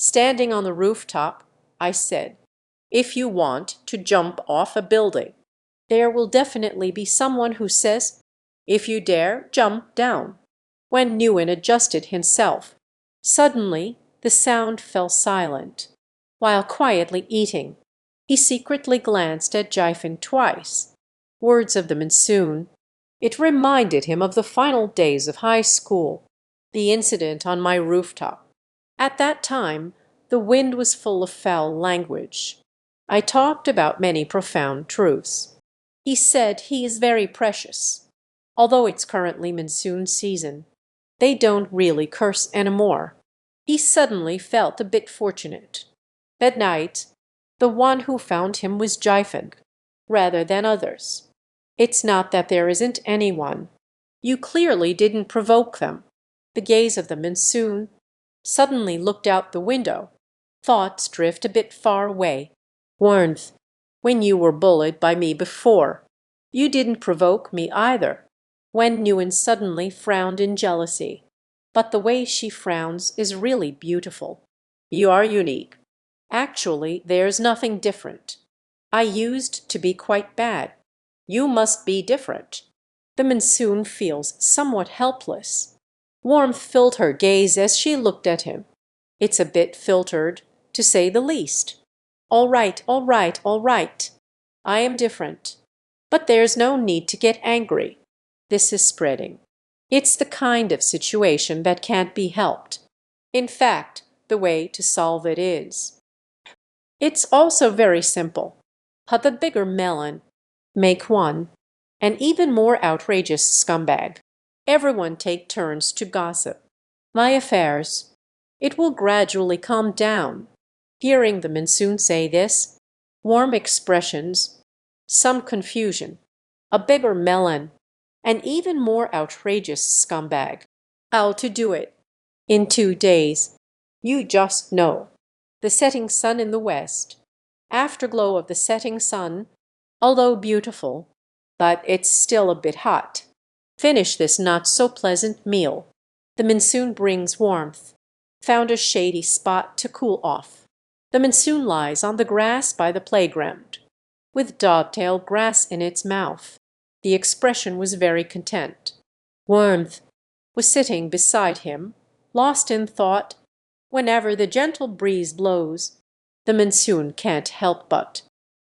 Standing on the rooftop, I said, "If you want to jump off a building, there will definitely be someone who says, 'If you dare, jump down.'" When Nguyen adjusted himself, suddenly the sound fell silent. While quietly eating, he secretly glanced at Jifen twice. Words of the monsoon. It reminded him of the final days of high school, the incident on my rooftop. At that time, the wind was full of foul language. I talked about many profound truths. He said he is very precious. Although it's currently monsoon season, they don't really curse anymore. He suddenly felt a bit fortunate. That night, the one who found him was Jifen, rather than others. It's not that there isn't anyone. You clearly didn't provoke them. The gaze of the monsoon suddenly looked out the window. Thoughts drift a bit far away. Warmth. When you were bullied by me before, you didn't provoke me either. When Nguyen suddenly frowned in jealousy. But the way she frowns is really beautiful. You are unique. Actually, there's nothing different. I used to be quite bad. You must be different. The monsoon feels somewhat helpless. Warmth filled her gaze as she looked at him. It's a bit filtered, to say the least. All right, all right, all right. I am different. But there's no need to get angry. This is spreading. It's the kind of situation that can't be helped. In fact, the way to solve it is. It's also very simple. Have a bigger melon. Make one. An even more outrageous scumbag. Everyone take turns to gossip. My affairs. It will gradually calm down. Hearing the monsoon say this, warm expressions, some confusion, a bigger melon, an even more outrageous scumbag. How to do it? In 2 days. You just know. The setting sun in the west. Afterglow of the setting sun, although beautiful, but it's still a bit hot. Finish this not-so-pleasant meal. The monsoon brings warmth. Found a shady spot to cool off. The monsoon lies on the grass by the playground, with dogtail grass in its mouth. The expression was very content. Warmth was sitting beside him, lost in thought. Whenever the gentle breeze blows, the monsoon can't help but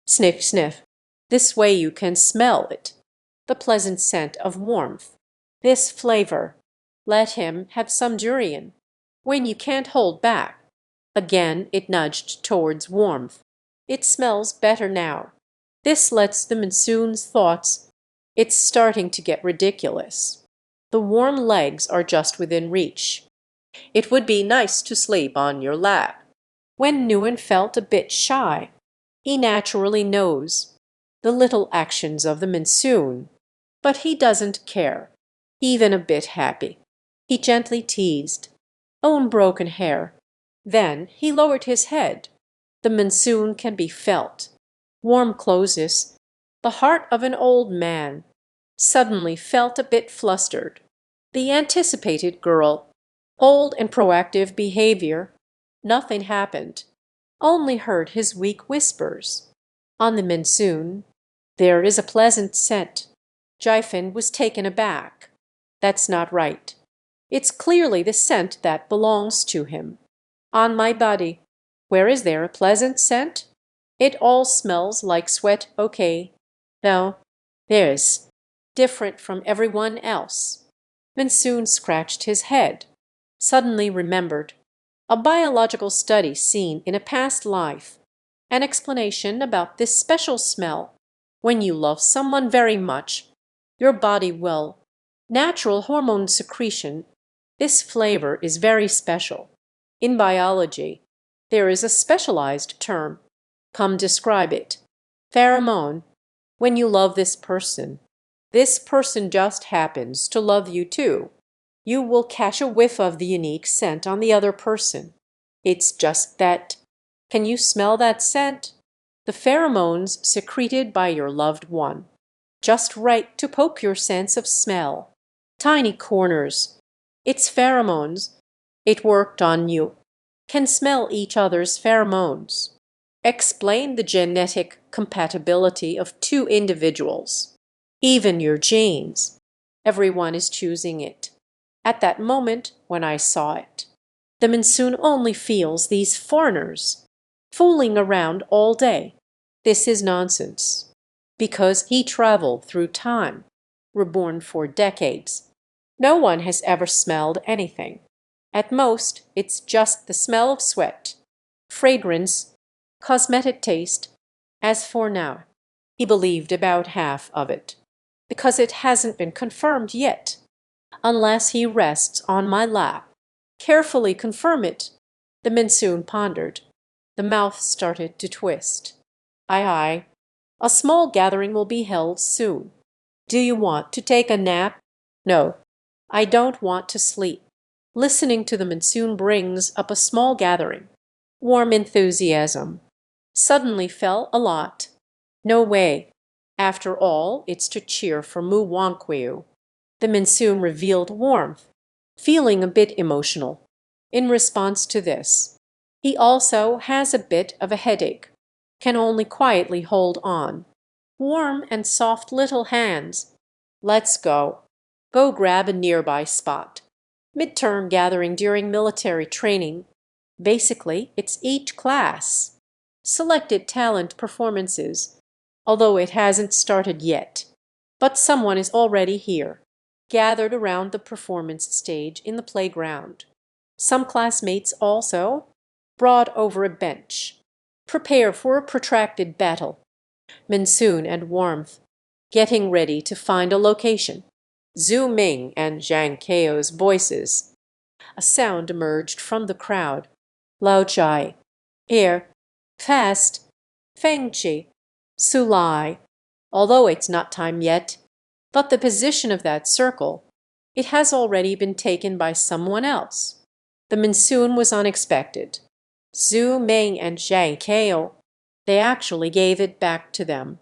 sniff, sniff. This way you can smell it, the pleasant scent of warmth. This flavor. Let him have some durian. When you can't hold back. Again it nudged towards warmth. It smells better now. This lets the monsoon's thoughts. It's starting to get ridiculous. The warm legs are just within reach. It would be nice to sleep on your lap. When Nguyen felt a bit shy, he naturally knows the little actions of the monsoon, but he doesn't care, even a bit happy. He gently teased, "Own broken hair." Then he lowered his head. The monsoon can be felt. Warm closes. The heart of an old man suddenly felt a bit flustered. The anticipated girl, old and proactive behavior. Nothing happened. Only heard his weak whispers. On the monsoon, there is a pleasant scent. Jifen was taken aback. That's not right. It's clearly the scent that belongs to him. On my body, where is there a pleasant scent? It all smells like sweat, okay. No, there's different from everyone else. Monsoon scratched his head, suddenly remembered a biological study seen in a past life, an explanation about this special smell. When you love someone very much, your body will. Natural hormone secretion. This flavor is very special. In biology, there is a specialized term. Come describe it. Pheromone. When you love this person just happens to love you too. You will catch a whiff of the unique scent on the other person. It's just that. Can you smell that scent? The pheromones secreted by your loved one. Just right to poke your sense of smell. Tiny corners. It's pheromones. It worked on you. can smell each other's pheromones. Explain the genetic compatibility of two individuals. Even your genes. Everyone is choosing it. At that moment when I saw it, the monsoon only feels these foreigners fooling around all day. This is nonsense. Because he traveled through time, reborn for decades. No one has ever smelled anything. At most, it's just the smell of sweat, fragrance, cosmetic taste. As for now, he believed about half of it, because it hasn't been confirmed yet, unless he rests on my lap. Carefully confirm it, the monsoon pondered. The mouth started to twist. Aye. A small gathering will be held soon. Do you want to take a nap? No, I don't want to sleep. Listening to the monsoon brings up a small gathering. Warm enthusiasm. Suddenly fell a lot. No way. After all, it's to cheer for Mu Wonquiu. The monsoon revealed warmth, feeling a bit emotional. In response to this, he also has a bit of a headache, can only quietly hold on. Warm and soft little hands. Let's go. Go grab a nearby spot. Midterm gathering during military training. Basically, it's each class. Selected talent performances, although it hasn't started yet. But someone is already here, gathered around the performance stage in the playground. Some classmates also, brought over a bench. Prepare for a protracted battle. Monsoon and warmth, getting ready to find a location. Zhu Ming and Zhang Keo's voices. A sound emerged from the crowd. Lao Chai. Here. Fast. Feng Qi. Su Lai. Although it's not time yet, but the position of that circle, it has already been taken by someone else. The monsoon was unexpected. Zhu Ming and Zhang Keo, they actually gave it back to them.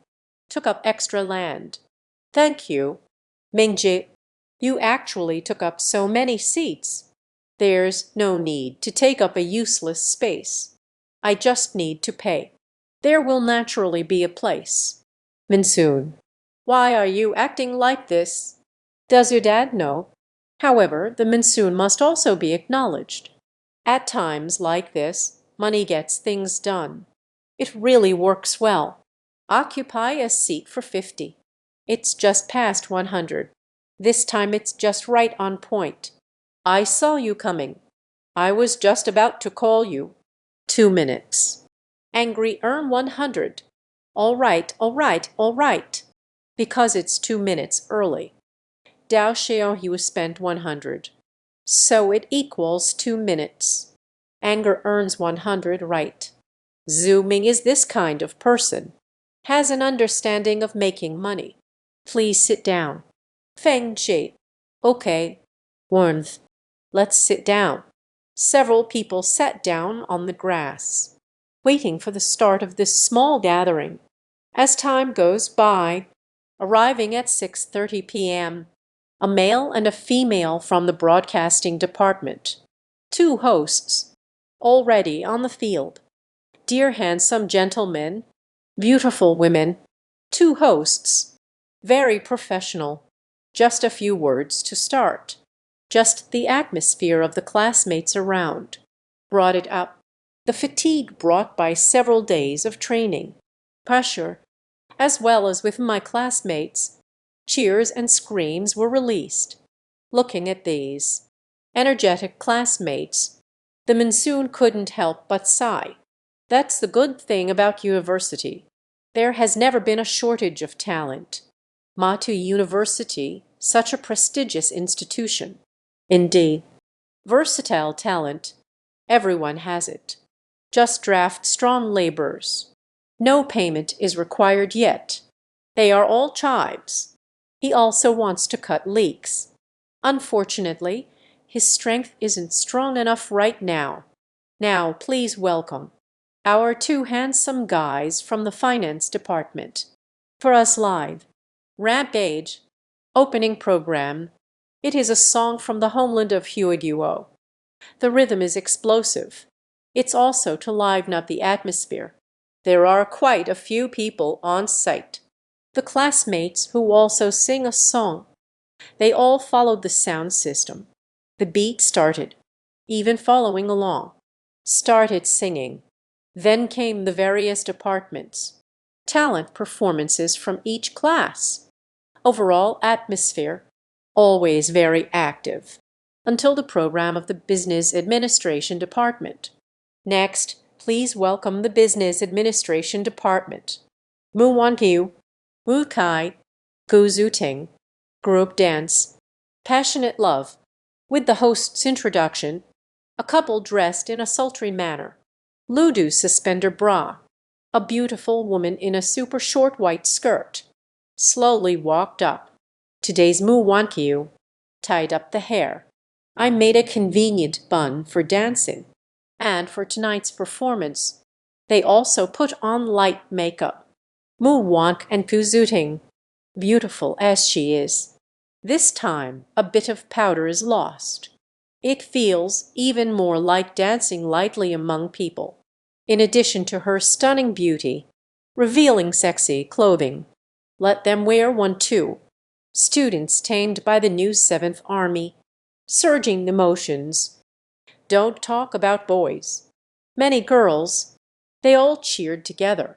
Took up extra land. Thank you. Mingji, you actually took up so many seats. There's no need to take up a useless space. I just need to pay. There will naturally be a place. Monsoon, why are you acting like this? Does your dad know? However, the monsoon must also be acknowledged. At times like this, money gets things done. It really works well. Occupy a seat for 50. It's just past 100. This time it's just right on point. I saw you coming. I was just about to call you. 2 minutes. Angry earn 100. All right, all right, all right. Because it's 2 minutes early. Dao Xiao you spent 100. So it equals 2 minutes. Anger earns 100 right. Zooming is this kind of person. Has an understanding of making money. Please sit down. Feng Qi. Okay. Warmth. Let's sit down. Several people sat down on the grass, waiting for the start of this small gathering. As time goes by, arriving at 6:30 p.m., a male and a female from the broadcasting department. 2 hosts, already on the field. Dear handsome gentlemen, beautiful women. 2 hosts, very professional. Just a few words to start. Just the atmosphere of the classmates around. Brought it up. The fatigue brought by several days of training. Pressure, as well as with my classmates. Cheers and screams were released. Looking at these energetic classmates, the monsoon couldn't help but sigh. That's the good thing about university. There has never been a shortage of talent. Matu University, such a prestigious institution. Indeed, versatile talent. Everyone has it. Just draft strong laborers. No payment is required yet. They are all chives. He also wants to cut leaks. Unfortunately, his strength isn't strong enough right now. Now, please welcome our 2 handsome guys from the finance department. For us live. Rampage. Opening program. It is a song from the homeland of Huiguo. The rhythm is explosive. It's also to liven up the atmosphere. There are quite a few people on site. The classmates who also sing a song. They all followed the sound system. The beat started, even following along. Started singing. Then came the various departments. Talent performances from each class. Overall atmosphere, always very active, until the program of the Business Administration Department. Next, please welcome the Business Administration Department. Mu Wan Kyu, Wu Kai, Gu Zhu Ting, Group Dance, Passionate Love. With the host's introduction, a couple dressed in a sultry manner. Ludu suspender bra. A beautiful woman in a super short white skirt. Slowly walked up. Today's Mu Wan Kyu. Tied up the hair. I made a convenient bun for dancing. And for tonight's performance, they also put on light makeup. Mu Wank and Pu Zuting, beautiful as she is. This time a bit of powder is lost. It feels even more like dancing lightly among people. In addition to her stunning beauty, revealing sexy clothing. Let them wear one too. Students tamed by the new Seventh Army. Surging emotions. Don't talk about boys. Many girls. They all cheered together.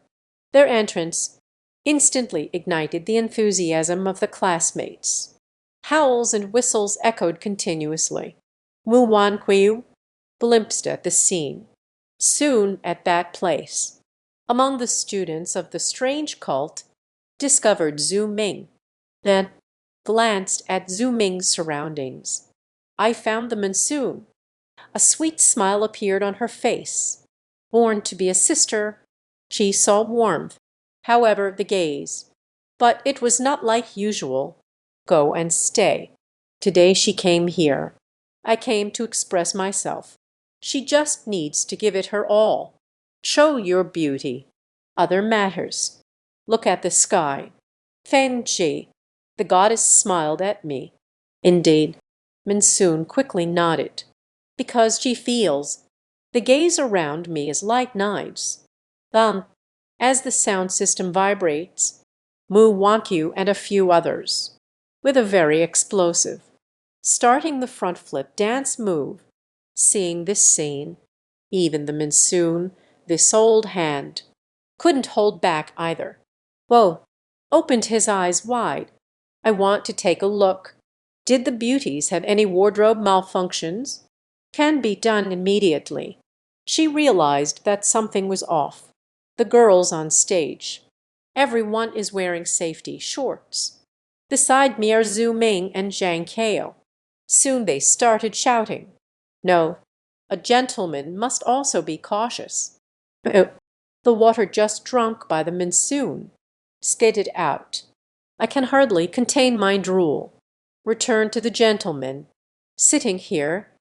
Their entrance instantly ignited the enthusiasm of the classmates. Howls and whistles echoed continuously. Mu Wan Kyu glimpsed at the scene. Soon at that place, among the students of the strange cult, discovered Zhu Ming. Then glanced at Zhu Ming's surroundings. I found the monsoon. A sweet smile appeared on her face. Born to be a sister, she saw warmth, however, the gaze. But it was not like usual. Go and stay. Today she came here. I came to express myself. She just needs to give it her all. Show your beauty. Other matters. Look at the sky. Fen Chi. The goddess smiled at me. Indeed. Monsoon quickly nodded. Because she feels. The gaze around me is like knives. Then, as the sound system vibrates, Mu Wankyu and a few others, with a very explosive, starting the front flip dance move. Seeing this scene, even the monsoon, this old hand, couldn't hold back either. Whoa, opened his eyes wide. I want to take a look. Did the beauties have any wardrobe malfunctions? Can be done immediately. She realized that something was off. The girls on stage. Everyone is wearing safety shorts. Beside me are Zhu Ming and Zhang Kao. Soon they started shouting. No, a gentleman must also be cautious. The water just drunk by the monsoon. Spit it out. I can hardly contain my drool. Return to the gentleman. Sitting here,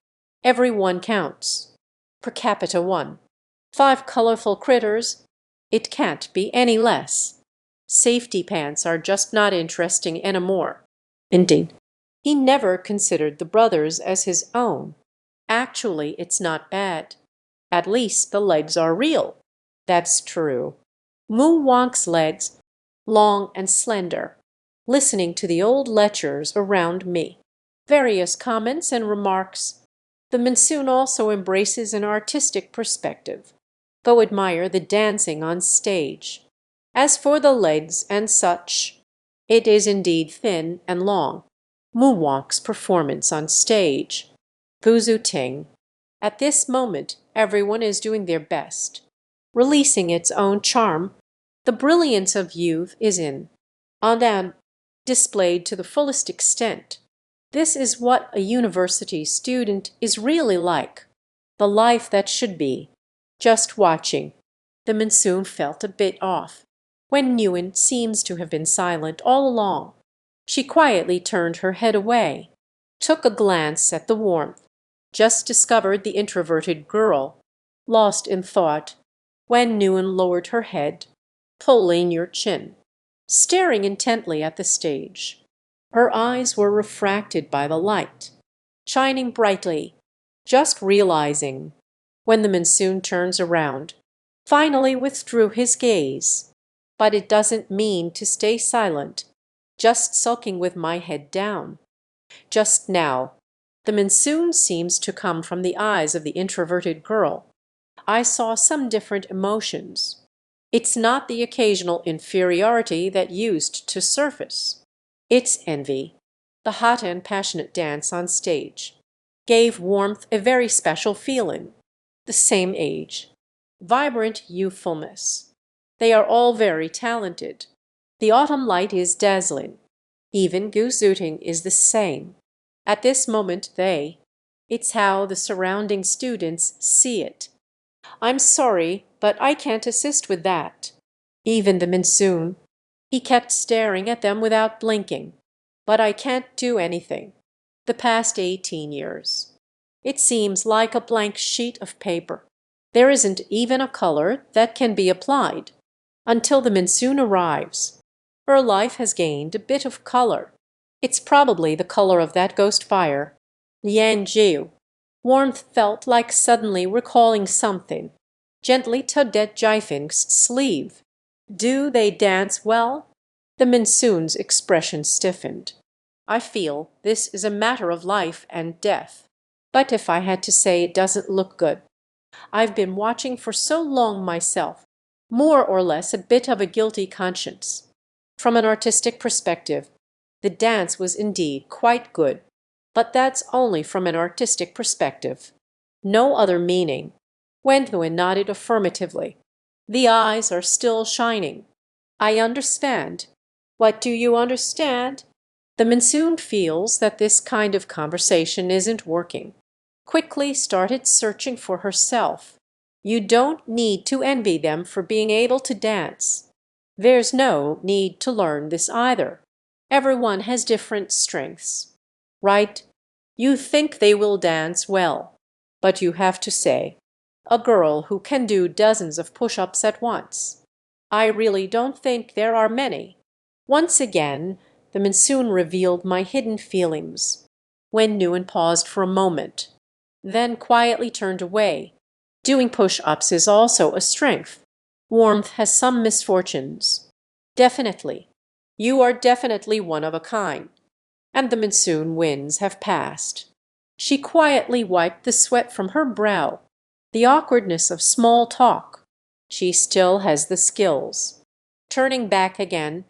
every one counts. Per capita 1. 5 colorful critters. It can't be any less. Safety pants are just not interesting anymore. Indeed, he never considered the brothers as his own. Actually, it's not bad. At least the legs are real. That's true. Mu Wonk's legs, long and slender, listening to the old lectures around me. Various comments and remarks. The monsoon also embraces an artistic perspective. Go admire the dancing on stage. As for the legs and such, it is indeed thin and long. Mu Wonk's performance on stage. Guzu Ting. At this moment, everyone is doing their best, releasing its own charm. The brilliance of youth is in Andan, displayed to the fullest extent. This is what a university student is really like, the life that should be. Just watching. The monsoon felt a bit off, when Nguyen seems to have been silent all along. She quietly turned her head away, took a glance at the warmth, just discovered the introverted girl, lost in thought, when Nguyen lowered her head, pulling your chin, staring intently at the stage. Her eyes were refracted by the light, shining brightly, just realizing when the monsoon turns around, finally withdrew his gaze. But it doesn't mean to stay silent, just sulking with my head down. Just now, the monsoon seems to come from the eyes of the introverted girl. I saw some different emotions. It's not the occasional inferiority that used to surface. It's envy. The hot and passionate dance on stage gave warmth a very special feeling. The same age. Vibrant youthfulness. They are all very talented. The autumn light is dazzling. Even Guzooting is the same. At this moment it's how the surrounding students see it. I'm sorry, but I can't assist with that. Even the monsoon. He kept staring at them without blinking. But I can't do anything. The past 18 years. It seems like a blank sheet of paper. There isn't even a color that can be applied. Until the monsoon arrives, her life has gained a bit of color. It's probably the color of that ghost fire. Lian Jiu. Warmth felt like suddenly recalling something. Gently tugged at Jiefeng's sleeve. Do they dance well? The monsoon's expression stiffened. I feel this is a matter of life and death. But if I had to say, it doesn't look good. I've been watching for so long myself, more or less a bit of a guilty conscience. From an artistic perspective, the dance was indeed quite good. But that's only from an artistic perspective. No other meaning. Wenhui nodded affirmatively. The eyes are still shining. I understand. What do you understand? The monsoon feels that this kind of conversation isn't working. Quickly started searching for herself. You don't need to envy them for being able to dance. There's no need to learn this either. Everyone has different strengths. Right? You think they will dance well. But you have to say, a girl who can do dozens of push-ups at once. I really don't think there are many. Once again, the monsoon revealed my hidden feelings. When Nguyen paused for a moment, then quietly turned away. Doing push-ups is also a strength. Warmth has some misfortunes. Definitely. You are definitely one of a kind. And the monsoon winds have passed. She quietly wiped the sweat from her brow. The awkwardness of small talk. She still has the skills. Turning back again,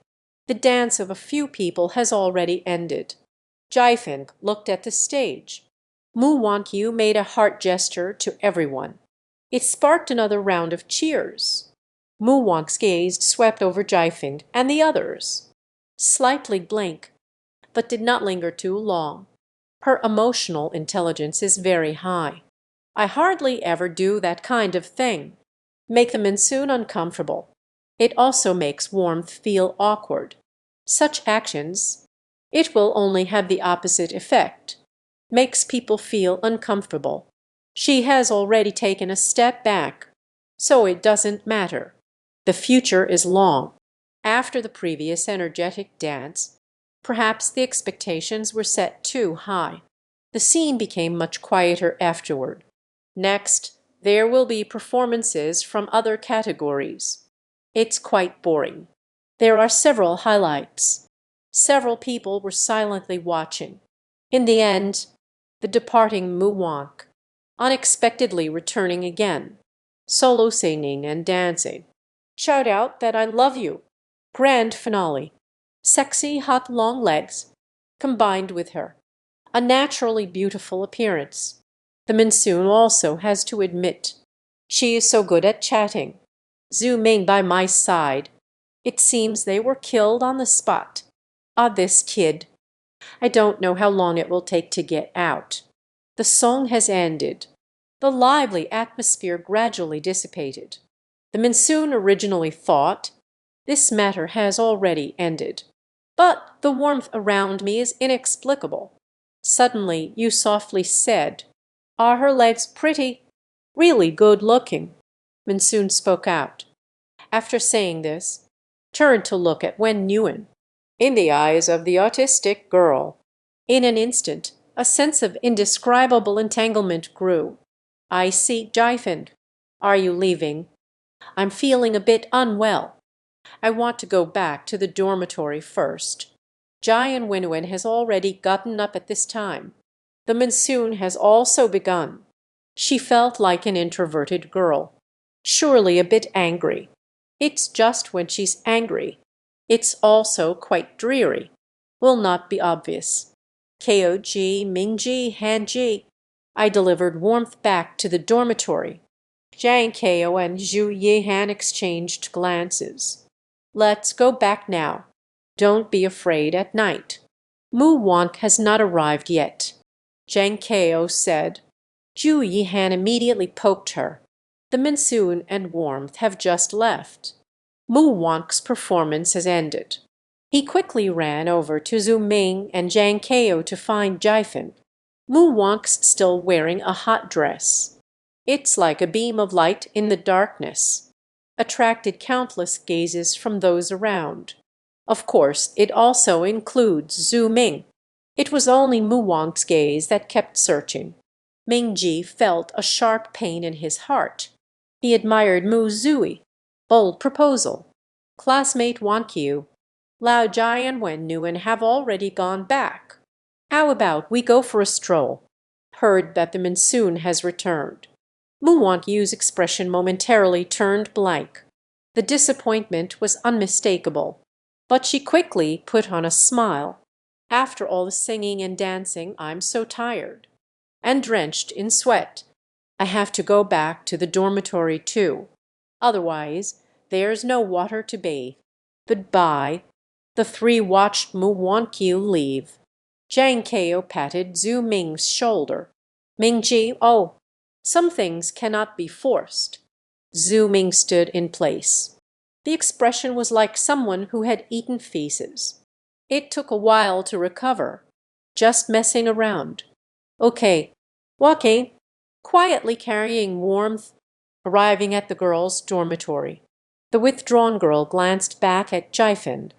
the dance of a few people has already ended. Jiefeng looked at the stage. Mu Wankyu made a heart gesture to everyone. It sparked another round of cheers. Mu Wank's gaze swept over Jiefeng and the others. Slightly blank, but did not linger too long. Her emotional intelligence is very high. I hardly ever do that kind of thing. Make the monsoon uncomfortable. It also makes warmth feel awkward. Such actions, it will only have the opposite effect. Makes people feel uncomfortable. She has already taken a step back, so it doesn't matter. The future is long. After the previous energetic dance, perhaps the expectations were set too high. The scene became much quieter afterward. Next, there will be performances from other categories. It's quite boring. There are several highlights. Several people were silently watching. In the end, the departing Mu Wank, unexpectedly returning again, solo singing and dancing. Shout out that I love you. Grand finale. Sexy hot long legs, combined with her. A naturally beautiful appearance. The monsoon also has to admit. She is so good at chatting. Zhu Ming by my side. It seems they were killed on the spot. Ah, this kid. I don't know how long it will take to get out. The song has ended. The lively atmosphere gradually dissipated. The monsoon originally thought, this matter has already ended. But the warmth around me is inexplicable. Suddenly you softly said, are her legs pretty? Really good looking. Monsoon spoke out. After saying this, turned to look at Wen Nguyen. In the eyes of the autistic girl. In an instant, a sense of indescribable entanglement grew. I see, Jifen. Are you leaving? I'm feeling a bit unwell. I want to go back to the dormitory first. Jian Wenwen has already gotten up at this time. The monsoon has also begun. She felt like an introverted girl, surely a bit angry. It's just when she's angry. It's also quite dreary. Will not be obvious. Koji, Mingji, Hanji. I delivered warmth back to the dormitory. Zhang Kao and Zhu Yihan exchanged glances. Let's go back now. Don't be afraid at night. Mu Wank has not arrived yet. Zhang Kao said. Zhu Yihan immediately poked her. The monsoon and warmth have just left. Mu Wank's performance has ended. He quickly ran over to Zhu Ming and Zhang Kao to find Jifen. Mu Wank's still wearing a hot dress. It's like a beam of light in the darkness. Attracted countless gazes from those around. Of course, it also includes Zhu Ming. It was only Mu Wank's gaze that kept searching. Mingji felt a sharp pain in his heart. He admired Mu Zui. Bold proposal. Classmate Wankyu. Lao Jai and Wen Nguyen have already gone back. How about we go for a stroll? Heard that the monsoon has returned. Mu Wankyu's expression momentarily turned blank. The disappointment was unmistakable. But she quickly put on a smile. After all the singing and dancing, I'm so tired. And drenched in sweat. I have to go back to the dormitory too. Otherwise, there's no water to bathe. Goodbye. The three watched Mu Wankyu leave. Zhang Kao patted Zhu Ming's shoulder. Mingji, oh, some things cannot be forced. Zhu Ming stood in place. The expression was like someone who had eaten feces. It took a while to recover. Just messing around. Okay, walking. Quietly carrying warmth, arriving at the girls' dormitory. The withdrawn girl glanced back at Jifen.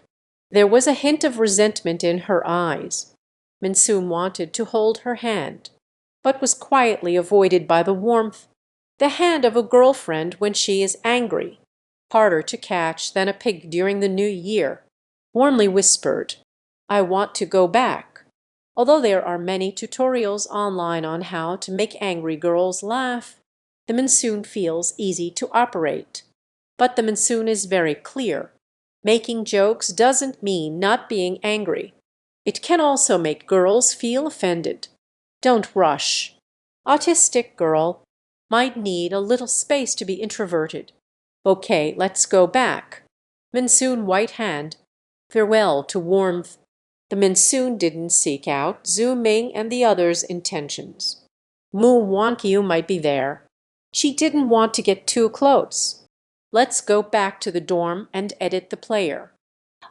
There was a hint of resentment in her eyes. Minsoon wanted to hold her hand, but was quietly avoided by the warmth. The hand of a girlfriend when she is angry. Harder to catch than a pig during the new year. Warmly whispered, I want to go back. Although there are many tutorials online on how to make angry girls laugh, the monsoon feels easy to operate. But the monsoon is very clear. Making jokes doesn't mean not being angry. It can also make girls feel offended. Don't rush. Autistic girl might need a little space to be introverted. Okay, let's go back. Monsoon white hand. Farewell to warmth. The monsoon didn't seek out Zhu Ming and the others' intentions. Mu Wankyu might be there. She didn't want to get too close. Let's go back to the dorm and edit the player.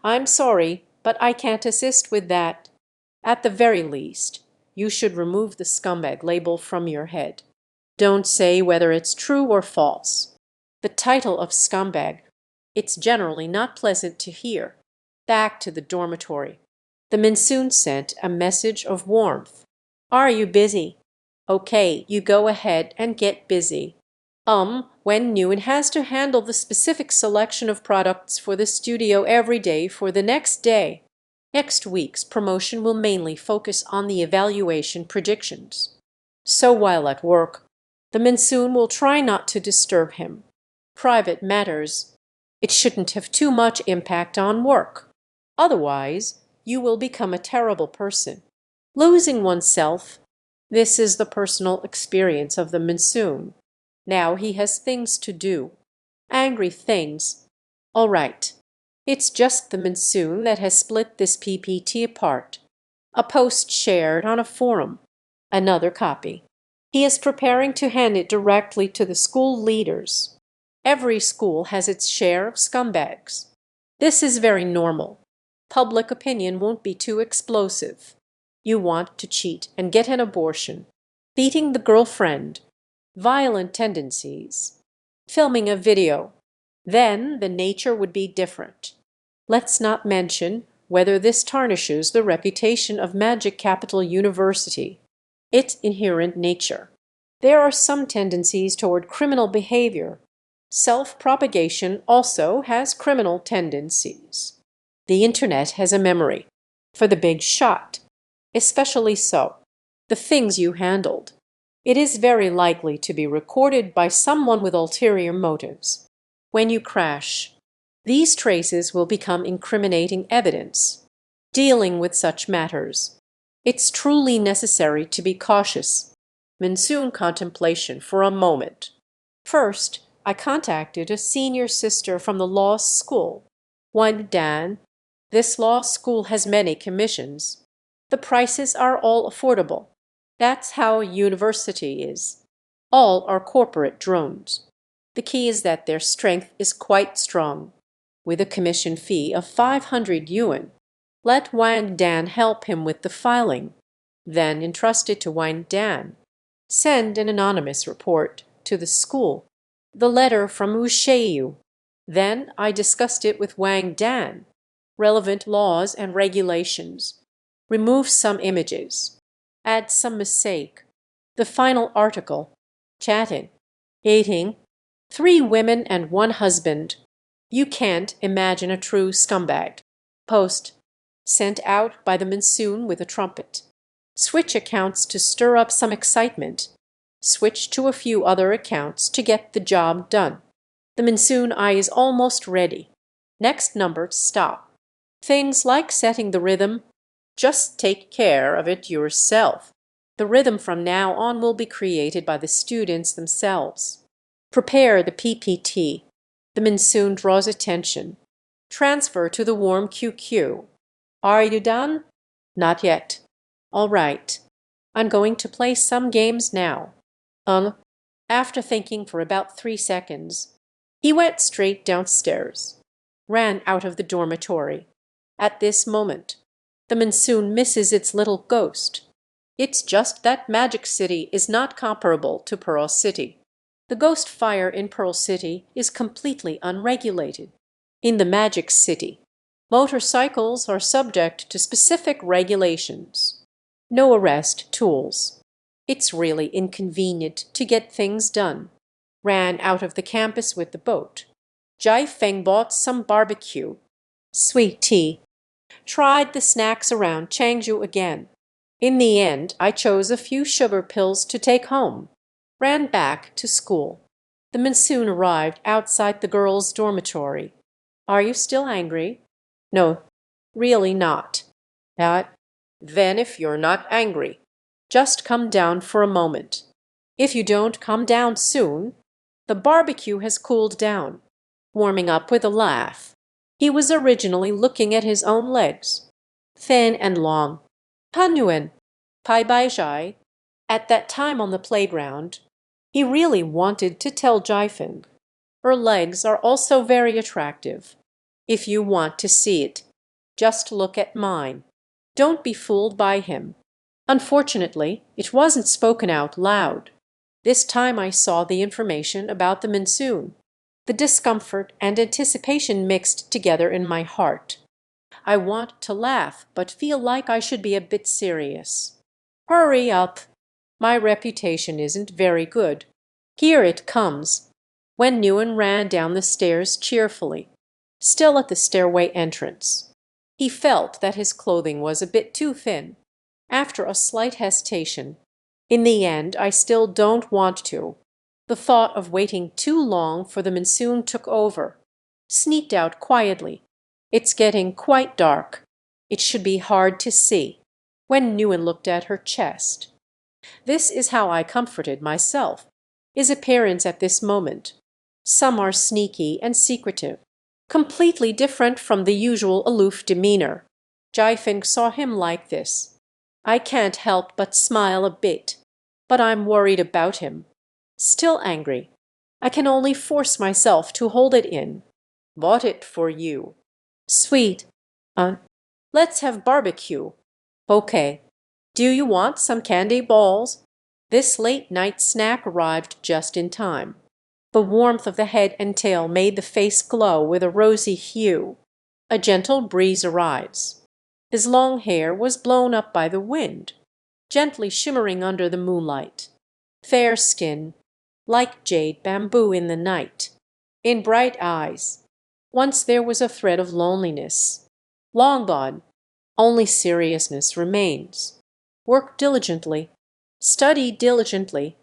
I'm sorry, but I can't assist with that. At the very least, you should remove the scumbag label from your head. Don't say whether it's true or false. The title of scumbag, it's generally not pleasant to hear. Back to the dormitory. The monsoon sent a message of warmth. Are you busy? Okay, you go ahead and get busy. Wen Nguyen has to handle the specific selection of products for the studio every day for the next day. Next week's promotion will mainly focus on the evaluation predictions. So while at work, the monsoon will try not to disturb him. Private matters. It shouldn't have too much impact on work. Otherwise, you will become a terrible person. Losing oneself. This is the personal experience of the monsoon. Now he has things to do. Angry things. All right. It's just the monsoon that has split this PPT apart. A post shared on a forum. Another copy. He is preparing to hand it directly to the school leaders. Every school has its share of scumbags. This is very normal. Public opinion won't be too explosive. You want to cheat and get an abortion. Beating the girlfriend. Violent tendencies. Filming a video. Then the nature would be different. Let's not mention whether this tarnishes the reputation of Magic Capital University. Its inherent nature. There are some tendencies toward criminal behavior. Self-propagation also has criminal tendencies. The internet has a memory for the big shot, especially so, the things you handled. It is very likely to be recorded by someone with ulterior motives. When you crash, these traces will become incriminating evidence. Dealing with such matters, it's truly necessary to be cautious. Monsoon contemplation for a moment. First, I contacted a senior sister from the law school. One Dan. This law school has many commissions. The prices are all affordable. That's how a university is. All are corporate drones. The key is that their strength is quite strong. With a commission fee of 500 yuan, let Wang Dan help him with the filing. Then entrust it to Wang Dan. Send an anonymous report to the school. The letter from Wu Sheiyu. Then I discussed it with Wang Dan. Relevant laws and regulations. Remove some images. Add some mistake. The final article. Chatting. Eating. 3 women and 1 husband. You can't imagine a true scumbag. Post. Sent out by the monsoon with a trumpet. Switch accounts to stir up some excitement. Switch to a few other accounts to get the job done. The monsoon eye is almost ready. Next number, stop. Things like setting the rhythm, just take care of it yourself. The rhythm from now on will be created by the students themselves. Prepare the PPT. The monsoon draws attention. Transfer to the warm QQ. Are you done? Not yet. All right. I'm going to play some games now. After thinking for about 3 seconds, he went straight downstairs, ran out of the dormitory. At this moment, the monsoon misses its little ghost. It's just that Magic City is not comparable to Pearl City. The ghost fire in Pearl City is completely unregulated. In the Magic City, motorcycles are subject to specific regulations. No arrest tools. It's really inconvenient to get things done. Ran out of the campus with the boat. Jai Feng bought some barbecue. Sweet tea. Tried the snacks around Changju again. In the end, I chose a few sugar pills to take home. Ran back to school. The monsoon arrived outside the girls' dormitory. Are you still angry? No, really not. Then if you're not angry, just come down for a moment. If you don't come down soon, the barbecue has cooled down. Warming up with a laugh. He was originally looking at his own legs. Thin and long. Pan Pai Bai Zhai. At that time on the playground, he really wanted to tell Jifen. Her legs are also very attractive. If you want to see it, just look at mine. Don't be fooled by him. Unfortunately, it wasn't spoken out loud. This time I saw the information about the monsoon. The discomfort and anticipation mixed together in my heart. I want to laugh, but feel like I should be a bit serious. Hurry up. My reputation isn't very good. Here it comes. When Nguyen ran down the stairs cheerfully, still at the stairway entrance. He felt that his clothing was a bit too thin. After a slight hesitation, in the end, I still don't want to. The thought of waiting too long for the monsoon took over. Sneaked out quietly. It's getting quite dark. It should be hard to see. When Nguyen looked at her chest. This is how I comforted myself. His appearance at this moment. Some are sneaky and secretive. Completely different from the usual aloof demeanor. Jifen saw him like this. I can't help but smile a bit. But I'm worried about him. Still angry. I can only force myself to hold it in. Bought it for you. Sweet. Let's have barbecue. Okay. Do you want some candy balls? This late-night snack arrived just in time. The warmth of the head and tail made the face glow with a rosy hue. A gentle breeze arrives. His long hair was blown up by the wind, gently shimmering under the moonlight. Fair skin, like jade bamboo in the night. In bright eyes, once there was a thread of loneliness. Long gone, only seriousness remains. Work diligently, study diligently,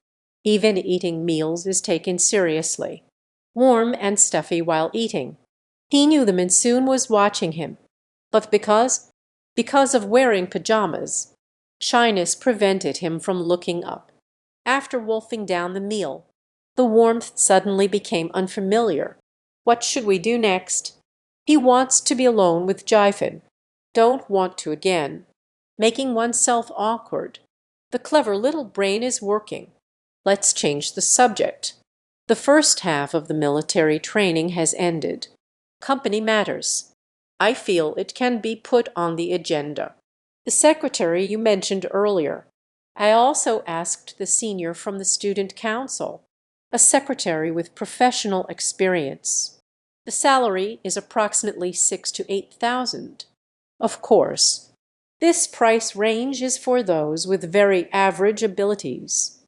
even eating meals is taken seriously. Warm and stuffy while eating. He knew the monsoon was watching him, but because of wearing pajamas, shyness prevented him from looking up. After wolfing down the meal, the warmth suddenly became unfamiliar. What should we do next? He wants to be alone with Jaifin. Don't want to again. Making oneself awkward. The clever little brain is working. Let's change the subject. The first half of the military training has ended. Company matters. I feel it can be put on the agenda. The secretary you mentioned earlier. I also asked the senior from the student council, a secretary with professional experience. The salary is approximately 6 to 8,000. Of course, this price range is for those with very average abilities.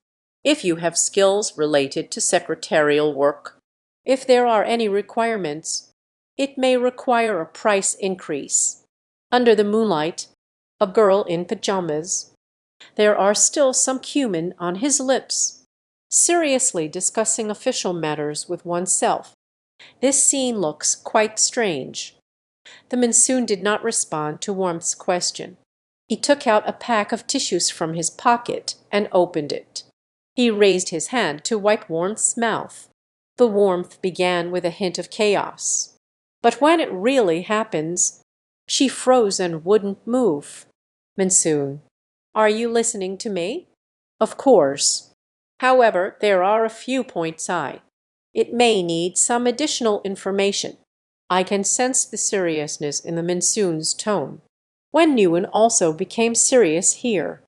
If you have skills related to secretarial work, if there are any requirements, it may require a price increase. Under the moonlight, a girl in pajamas. There are still some cumin on his lips. Seriously discussing official matters with oneself. This scene looks quite strange. The monsoon did not respond to Warmth's question. He took out a pack of tissues from his pocket and opened it. He raised his hand to wipe Warmth's mouth. The warmth began with a hint of chaos. But when it really happens, she froze and wouldn't move. Monsoon, are you listening to me? Of course. However, there are a few points it may need some additional information. I can sense the seriousness in the monsoon's tone. Wen Nguyen also became serious here.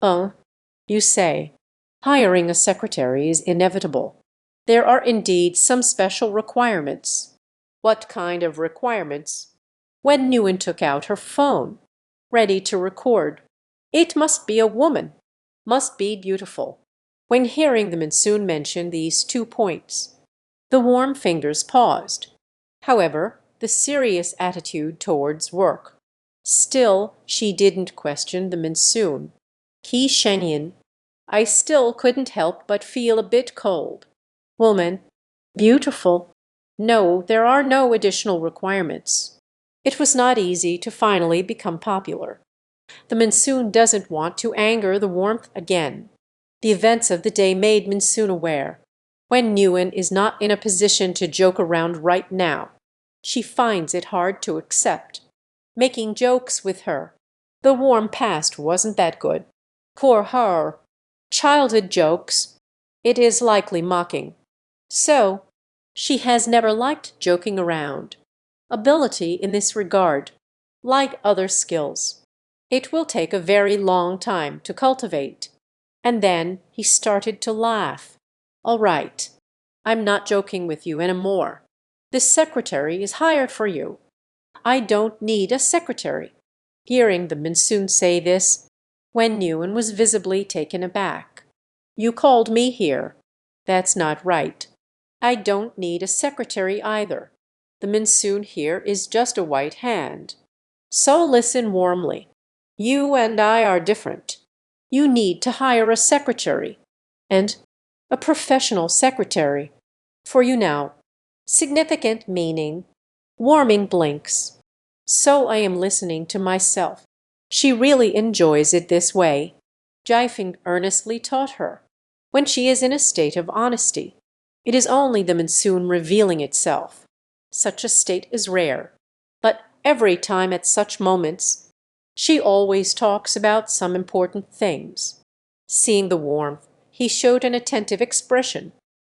You say. Hiring a secretary is inevitable. There are indeed some special requirements. What kind of requirements? Wen Nguyen took out her phone, ready to record. It must be a woman, must be beautiful. When hearing the monsoon mention these 2 points, the warm fingers paused. However, the serious attitude towards work. Still, she didn't question the monsoon. Qi Shenyin, I still couldn't help but feel a bit cold. Woman, beautiful. No, there are no additional requirements. It was not easy to finally become popular. The monsoon doesn't want to anger the warmth again. The events of the day made monsoon aware. Wen Nguyen is not in a position to joke around right now. She finds it hard to accept. Making jokes with her. The warm past wasn't that good. Poor her. Childhood jokes. It is likely mocking. So, she has never liked joking around. Ability in this regard, like other skills. It will take a very long time to cultivate. And then he started to laugh. All right, I'm not joking with you anymore. This secretary is hired for you. I don't need a secretary. Hearing the monsoon say this, Wen Nguyen was visibly taken aback. You called me here. That's not right. I don't need a secretary either. The monsoon here is just a white hand. So listen warmly. You and I are different. You need to hire a secretary. And a professional secretary. For you now. Significant meaning. Warming blinks. So I am listening to myself. She really enjoys it this way. Jaifing earnestly taught her. When she is in a state of honesty, it is only the monsoon revealing itself. Such a state is rare. But every time at such moments, she always talks about some important things. Seeing the warmth, he showed an attentive expression.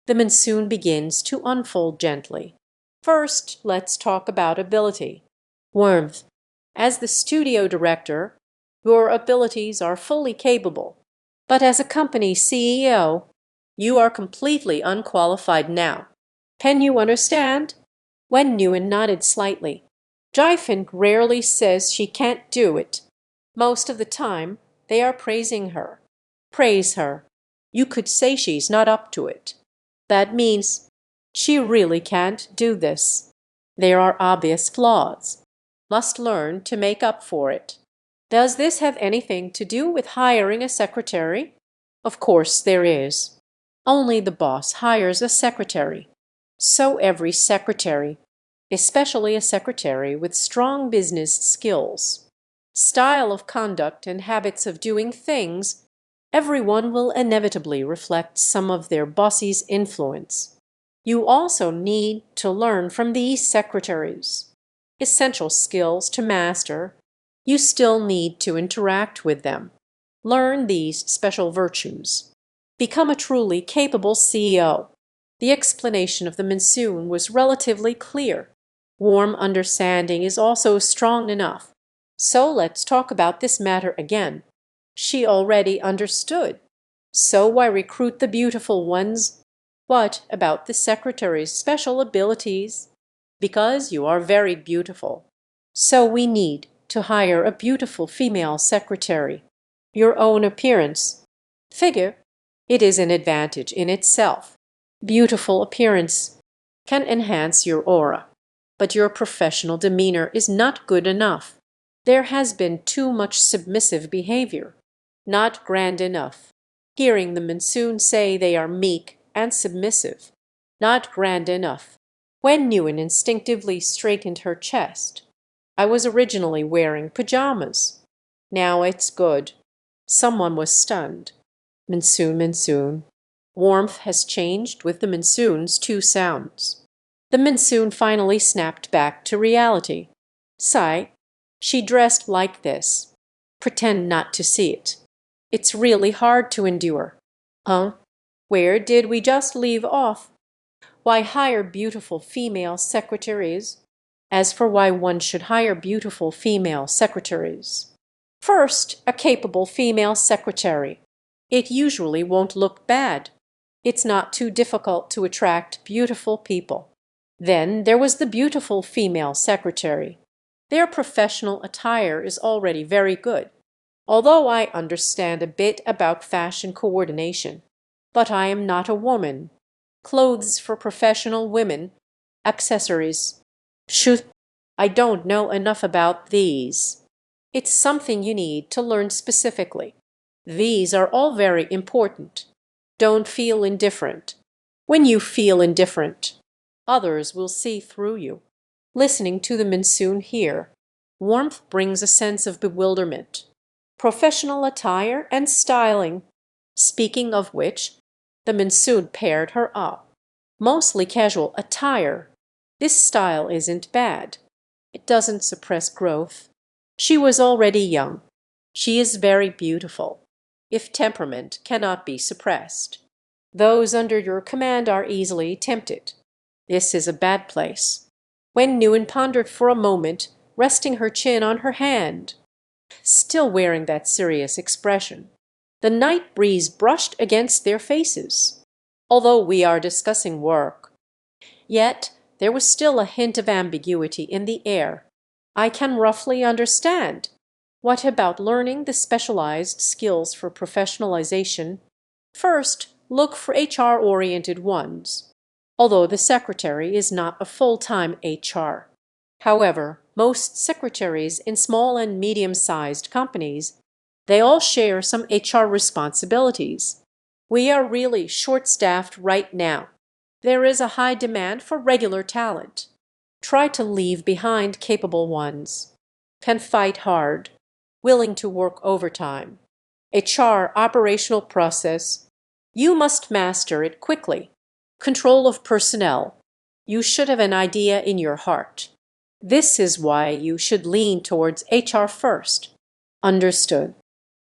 The monsoon begins to unfold gently. First, let's talk about ability. Warmth. As the studio director, your abilities are fully capable. But as a company CEO, you are completely unqualified now. Can you understand? Wen Nguyen nodded slightly. Jaifin rarely says she can't do it. Most of the time, they are praising her. Praise her. You could say she's not up to it. That means she really can't do this. There are obvious flaws. Must learn to make up for it. Does this have anything to do with hiring a secretary? Of course there is. Only the boss hires a secretary. So every secretary, especially a secretary with strong business skills, style of conduct and habits of doing things, everyone will inevitably reflect some of their boss's influence. You also need to learn from these secretaries. Essential skills to master. You still need to interact with them. Learn these special virtues. Become a truly capable CEO. The explanation of the monsoon was relatively clear. Warm understanding is also strong enough. So let's talk about this matter again. She already understood. So why recruit the beautiful ones? What about the secretary's special abilities? Because you are very beautiful. So we need to hire a beautiful female secretary. Your own appearance. Figure, it is an advantage in itself. Beautiful appearance can enhance your aura, but your professional demeanor is not good enough. There has been too much submissive behavior, not grand enough. Hearing the monsoon say they are meek and submissive, not grand enough. When Nguyen instinctively straightened her chest. I was originally wearing pajamas. Now it's good. Someone was stunned. Monsoon, monsoon. Warmth has changed with the monsoon's two sounds. The monsoon finally snapped back to reality. Sigh. She dressed like this. Pretend not to see it. It's really hard to endure. Huh? Where did we just leave off? Why hire beautiful female secretaries? As for why one should hire beautiful female secretaries. First, a capable female secretary. It usually won't look bad. It's not too difficult to attract beautiful people. Then there was the beautiful female secretary. Their professional attire is already very good, although I understand a bit about fashion coordination. But I am not a woman. Clothes for professional women, accessories. Shoot, I don't know enough about these. It's something you need to learn specifically. These are all very important. Don't feel indifferent. When you feel indifferent, others will see through you. Listening to the monsoon here, warmth brings a sense of bewilderment. Professional attire and styling. Speaking of which, the monsoon paired her up. Mostly casual attire. This style isn't bad. It doesn't suppress growth. She was already young. She is very beautiful. If temperament cannot be suppressed. Those under your command are easily tempted. This is a bad place. When Nguyen pondered for a moment, resting her chin on her hand, still wearing that serious expression, the night breeze brushed against their faces. Although we are discussing work, yet there was still a hint of ambiguity in the air. I can roughly understand. What about learning the specialized skills for professionalization? First, look for HR-oriented ones, although the secretary is not a full-time HR. However, most secretaries in small and medium-sized companies, they all share some HR responsibilities. We are really short-staffed right now. There is a high demand for regular talent. Try to leave behind capable ones. Can fight hard. Willing to work overtime. HR operational process. You must master it quickly. Control of personnel. You should have an idea in your heart. This is why you should lean towards HR first. Understood.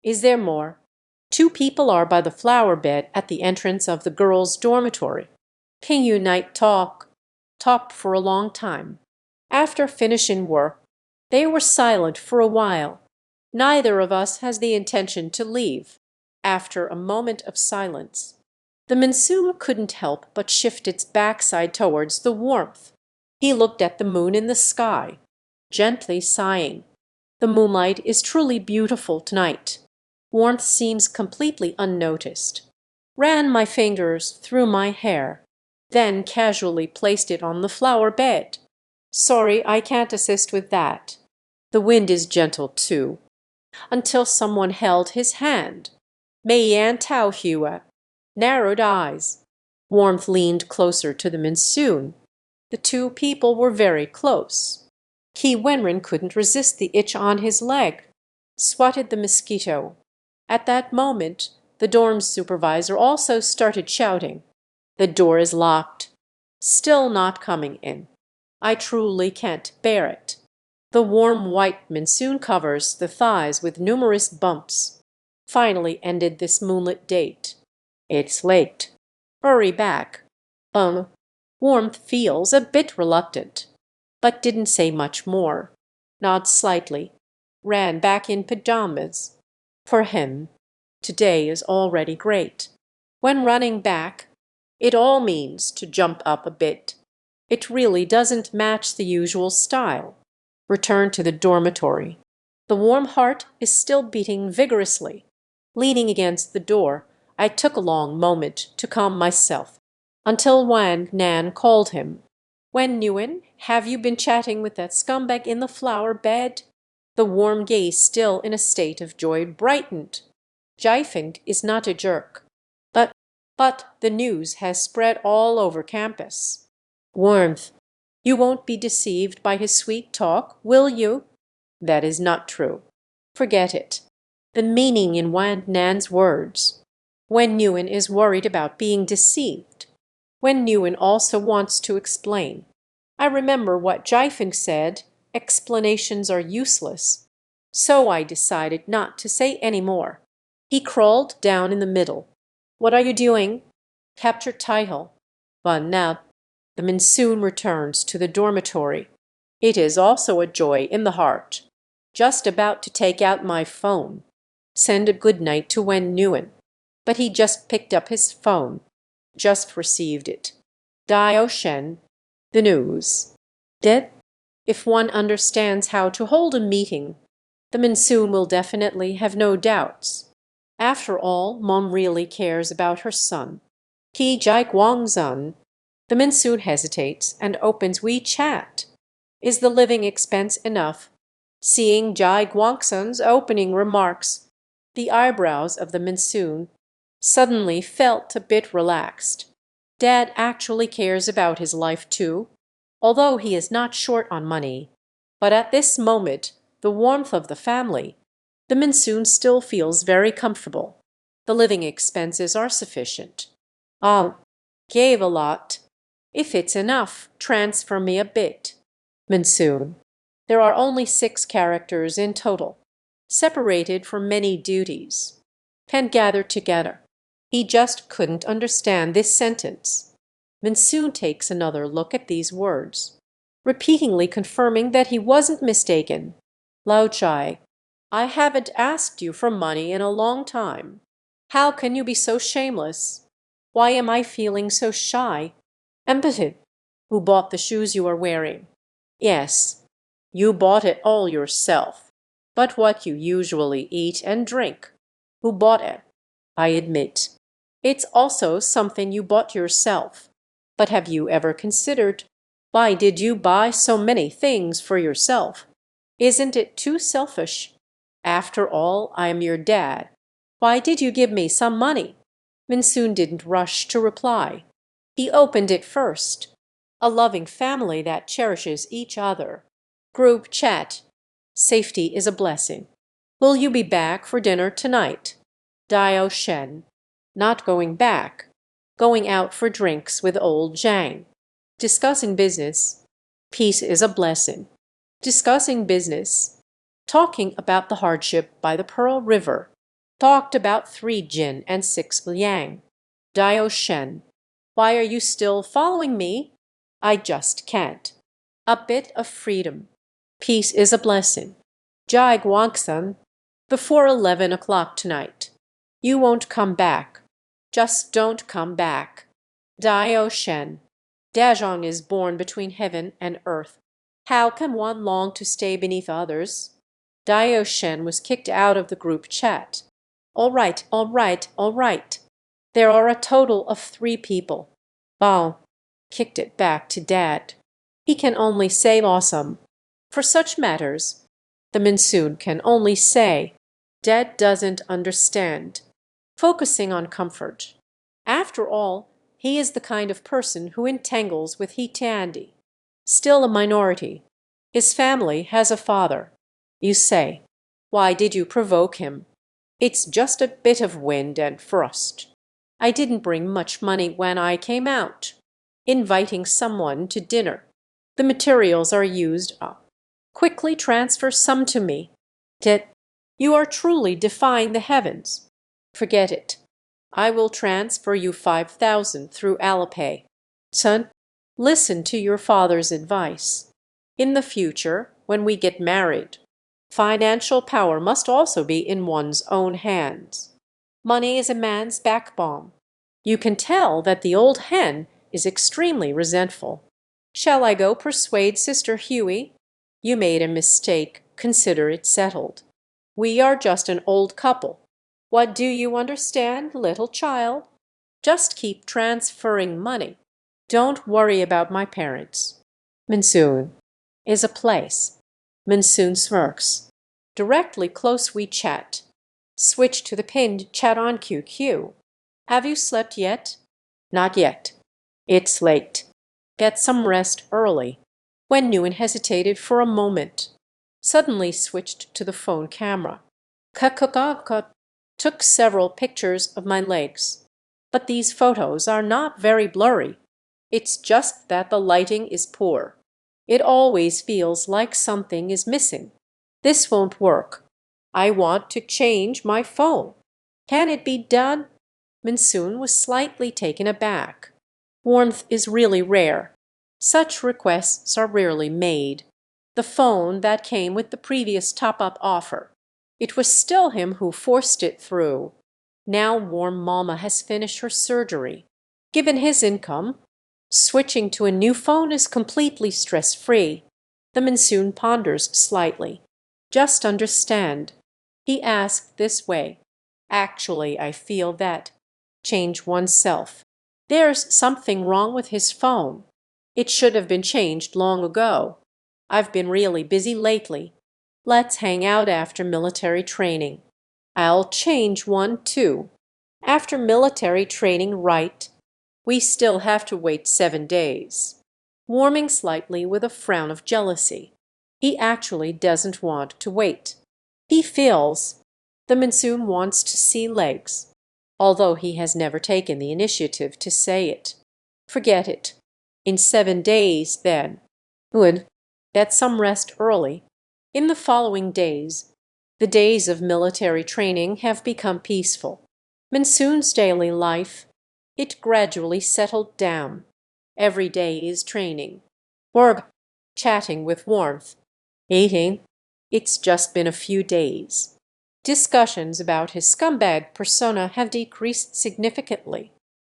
Is there more? Two people are by the flower bed at the entrance of the girls' dormitory. Can you night talk? Talked for a long time. After finishing work, they were silent for a while. Neither of us has the intention to leave. After a moment of silence, the monsoon couldn't help but shift its backside towards the warmth. He looked at the moon in the sky, gently sighing. The moonlight is truly beautiful tonight. Warmth seems completely unnoticed. ran my fingers through my hair, then casually placed it on the flower bed. Sorry, I can't assist with that. The wind is gentle too. Until someone held his hand. Mayan Tao Hua. Narrowed eyes. Warmth leaned closer to the monsoon. The two people were very close. Ki Wenrin couldn't resist the itch on his leg. Swatted the mosquito. At that moment, the dorm supervisor also started shouting. The door is locked. Still not coming in. I truly can't bear it. The warm white monsoon covers the thighs with numerous bumps. Finally ended this moonlit date. It's late. Hurry back. Warmth feels a bit reluctant, but didn't say much more. Nods slightly. Ran back in pajamas. For him, today is already great. When running back, it all means to jump up a bit. It really doesn't match the usual style. Return to the dormitory. The warm heart is still beating vigorously. Leaning against the door, I took a long moment to calm myself, until Wang Nan called him. Wen Nguyen, have you been chatting with that scumbag in the flower bed? The warm gaze, still in a state of joy, brightened. Jiefeng is not a jerk. But the news has spread all over campus. Warmth. You won't be deceived by his sweet talk, will you? That is not true. Forget it. The meaning in Wan Nan's words. Wen Nguyen is worried about being deceived. Wen Nguyen also wants to explain. I remember what Jiefeng said, explanations are useless. So I decided not to say any more. He crawled down in the middle. What are you doing? Capture title. But now the monsoon returns to the dormitory. It is also a joy in the heart. Just about to take out my phone. Send a good night to Wen Nguyen. But he just picked up his phone. Just received it. Dio Shen. The news. Dead? If one understands how to hold a meeting, the monsoon will definitely have no doubts. After all, Mom really cares about her son. Ki Jai Guangzun. The monsoon hesitates and opens WeChat. Is the living expense enough? Seeing Jai Guangzun's opening remarks, the eyebrows of the monsoon suddenly felt a bit relaxed. Dad actually cares about his life too, although he is not short on money. But at this moment, the warmth of the family, the monsoon still feels very comfortable. The living expenses are sufficient. Gave a lot. If it's enough, transfer me a bit. Monsoon. There are only 6 characters in total, separated from many duties. Pen gathered together. He just couldn't understand this sentence. Monsoon takes another look at these words, repeatedly confirming that he wasn't mistaken. Lao Chai. I haven't asked you for money in a long time. How can you be so shameless? Why am I feeling so shy? Impotent. Who bought the shoes you are wearing? Yes, you bought it all yourself. But what you usually eat and drink? Who bought it? I admit. It's also something you bought yourself. But have you ever considered, why did you buy so many things for yourself? Isn't it too selfish? After all, I am your dad. Why did you give me some money? Monsoon didn't rush to reply. He opened it first. A loving family that cherishes each other. Group chat. Safety is a blessing. Will you be back for dinner tonight? Dio Shen. Not going back. Going out for drinks with old Zhang. Discussing business. Peace is a blessing. Discussing business. Talking about the hardship by the Pearl River. Talked about 3 Jin and 6 Liang. Dio Shen. Why are you still following me? I just can't. A bit of freedom. Peace is a blessing. Jai Guangsan. Before 11 o'clock tonight. You won't come back. Just don't come back. Dio Shen. Dazhong is born between heaven and earth. How can one long to stay beneath others? Dio Shen was kicked out of the group chat. All right, all right, all right. There are a total of 3 people. Bao kicked it back to Dad. He can only say awesome. For such matters, the monsoon can only say, Dad doesn't understand, focusing on comfort. After all, he is the kind of person who entangles with Hitiandi. Still a minority. His family has a father. You say, why did you provoke him? It's just a bit of wind and frost. I didn't bring much money when I came out. Inviting someone to dinner. The materials are used up. Quickly transfer some to me. You are truly defying the heavens. Forget it. I will transfer you 5,000 through Alipay. Son, listen to your father's advice. In the future, when we get married, financial power must also be in one's own hands. Money is a man's backbone. You can tell that the old hen is extremely resentful. Shall I go persuade Sister Huey? You made a mistake. Consider it settled. We are just an old couple. What do you understand, little child? Just keep transferring money. Don't worry about my parents. Monsoon is a place. Monsoon smirks. Directly close we chat. Switch to the pinned chat on QQ. Have you slept yet? Not yet. It's late. Get some rest early. When Nguyen hesitated for a moment, suddenly switched to the phone camera. Took several pictures of my legs. But these photos are not very blurry. It's just that the lighting is poor. It always feels like something is missing. This won't work. I want to change my phone. Can it be done? Monsoon was slightly taken aback. Warmth is really rare. Such requests are rarely made. The phone that came with the previous top-up offer. It was still him who forced it through. Now warm mama has finished her surgery. Given his income, switching to a new phone is completely stress-free. The monsoon ponders slightly. Just understand. He asked this way. Actually, I feel that. Change oneself. There's something wrong with his phone. It should have been changed long ago. I've been really busy lately. Let's hang out after military training. I'll change one too. After military training, right? We still have to wait 7 days. Warming slightly with a frown of jealousy. He actually doesn't want to wait. He feels the monsoon wants to see legs, although he has never taken the initiative to say it. Forget it. In 7 days, then. Good. Get some rest early. In the following days, the days of military training have become peaceful. Monsoon's daily life, it gradually settled down. Every day is training. Work, chatting with warmth. Eating. It's just been a few days. Discussions about his scumbag persona have decreased significantly.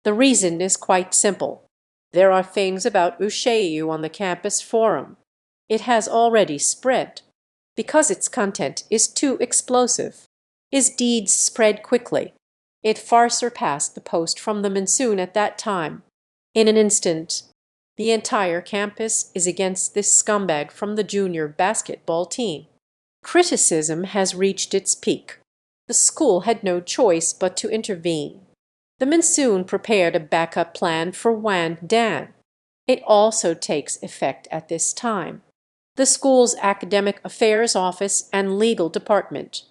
The reason is quite simple. There are things about Ushayu on the campus forum. It has already spread. Because its content is too explosive. His deeds spread quickly. It far surpassed the post from the monsoon at that time. In an instant, the entire campus is against this scumbag from the junior basketball team. Criticism has reached its peak. The school had no choice but to intervene. The monsoon prepared a backup plan for Wan Dan. It also takes effect at this time. The school's academic affairs office and legal department.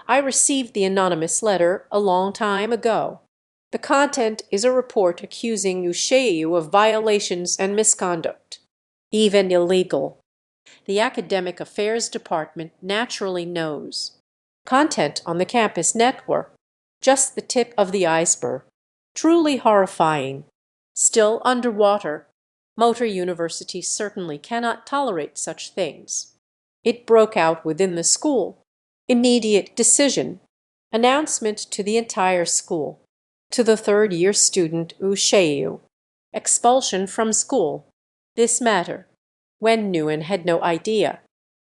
I received the anonymous letter a long time ago. The content is a report accusing Ushayu of violations and misconduct, even illegal. The academic affairs department naturally knows. Content on the campus network, just the tip of the iceberg. Truly horrifying. Still underwater. Motor University certainly cannot tolerate such things. It broke out within the school. Immediate decision. Announcement to the entire school. To the third-year student Ushayu. Expulsion from school. This matter. Wen Nguyen had no idea.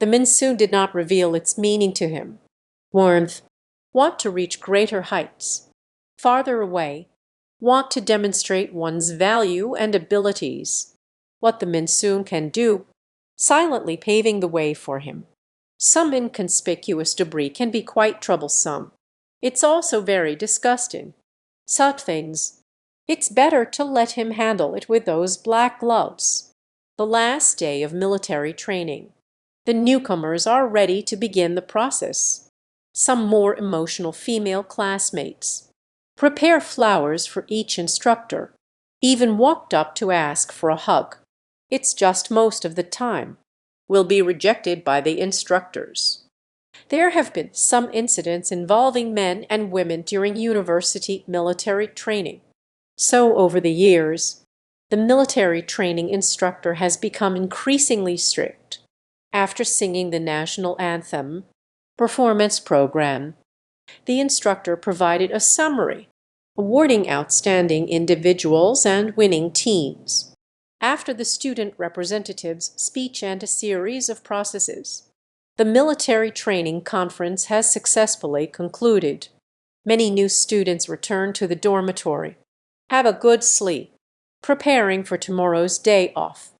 The monsoon did not reveal its meaning to him. Warmth. Want to reach greater heights. Farther away. want to demonstrate one's value and abilities. What the monsoon can do, silently paving the way for him. Some inconspicuous debris can be quite troublesome. It's also very disgusting. Such things. It's better to let him handle it with those black gloves. The last day of military training. The newcomers are ready to begin the process. Some more emotional female classmates. Prepare flowers for each instructor. Even walked up to ask for a hug. It's just most of the time. Will be rejected by the instructors. There have been some incidents involving men and women during university military training. So over the years, the military training instructor has become increasingly strict. After singing the national anthem, performance program, the instructor provided a summary, awarding outstanding individuals and winning teams. After the student representative's speech and a series of processes, the military training conference has successfully concluded. Many new students return to the dormitory, have a good sleep, preparing for tomorrow's day off.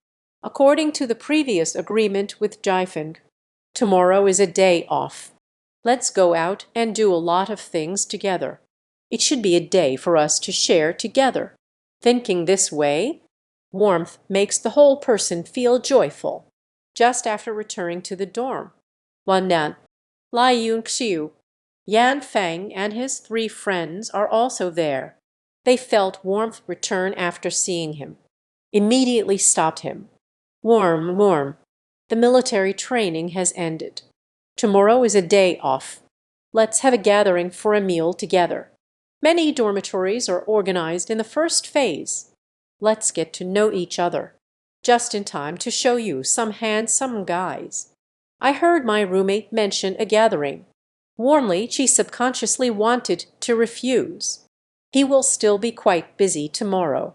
According to the previous agreement with Jifeng, tomorrow is a day off. Let's go out and do a lot of things together. It should be a day for us to share together. Thinking this way, warmth makes the whole person feel joyful. Just after returning to the dorm, Wandan, Lai Yunxiu, Yan Feng and his 3 friends are also there. They felt warmth return after seeing him. Immediately stopped him. Warm. The military training has ended. Tomorrow is a day off. Let's have a gathering for a meal together. Many dormitories are organized in the first phase. Let's get to know each other. Just in time to show you some handsome guys. I heard my roommate mention a gathering. Warmly, she subconsciously wanted to refuse. He will still be quite busy tomorrow.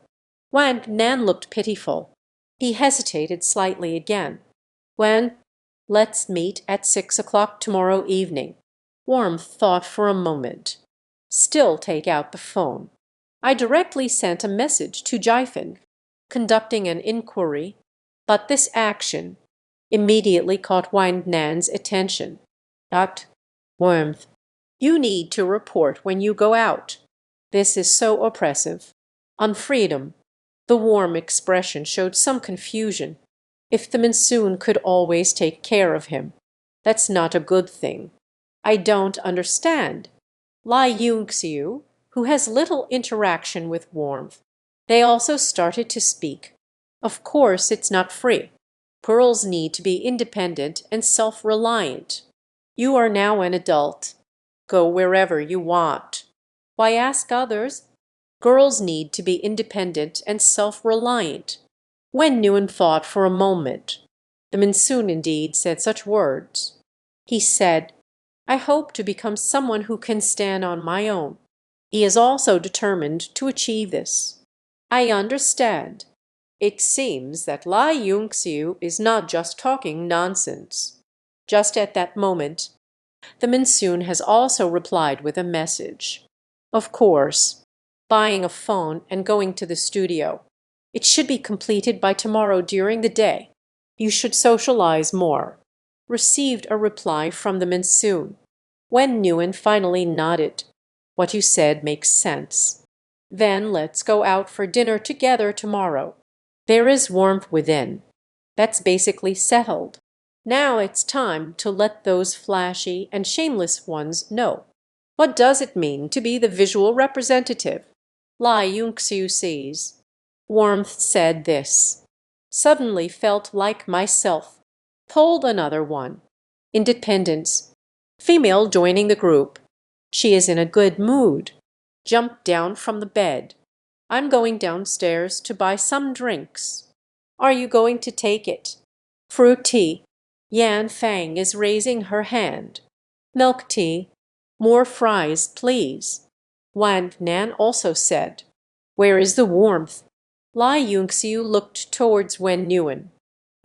Wang Nan looked pitiful. He hesitated slightly again. When? Let's meet at 6 o'clock tomorrow evening. Warmth thought for a moment. Still take out the phone. I directly sent a message to Jifeng, conducting an inquiry, but this action immediately caught Wang Nan's attention. Warmth. You need to report when you go out. This is so oppressive. On freedom. The warm expression showed some confusion. If the monsoon could always take care of him, that's not a good thing. I don't understand. Lai Yunxiu, who has little interaction with warmth. They also started to speak. Of course, it's not free. Girls need to be independent and self-reliant. You are now an adult. Go wherever you want. Why ask others? Girls need to be independent and self-reliant. Wen Nguyen thought for a moment. The monsoon indeed said such words. He said, I hope to become someone who can stand on my own. He is also determined to achieve this. I understand. It seems that Lai Yunxiu is not just talking nonsense. Just at that moment, the monsoon has also replied with a message. Of course, buying a phone and going to the studio. It should be completed by tomorrow during the day. You should socialize more. Received a reply from the monsoon. Wen Nguyen finally nodded. What you said makes sense. Then let's go out for dinner together tomorrow. There is warmth within. That's basically settled. Now it's time to let those flashy and shameless ones know. What does it mean to be the visual representative? Lai Yunxiu sees. Warmth said this. Suddenly felt like myself. Told another one. Independence. Female joining the group. She is in a good mood. Jumped down from the bed. I'm going downstairs to buy some drinks. Are you going to take it? Fruit tea. Yan Fang is raising her hand. Milk tea. More fries, please. Wang Nan also said. Where is the warmth? Lai Yunxiu looked towards Wen Nguyen.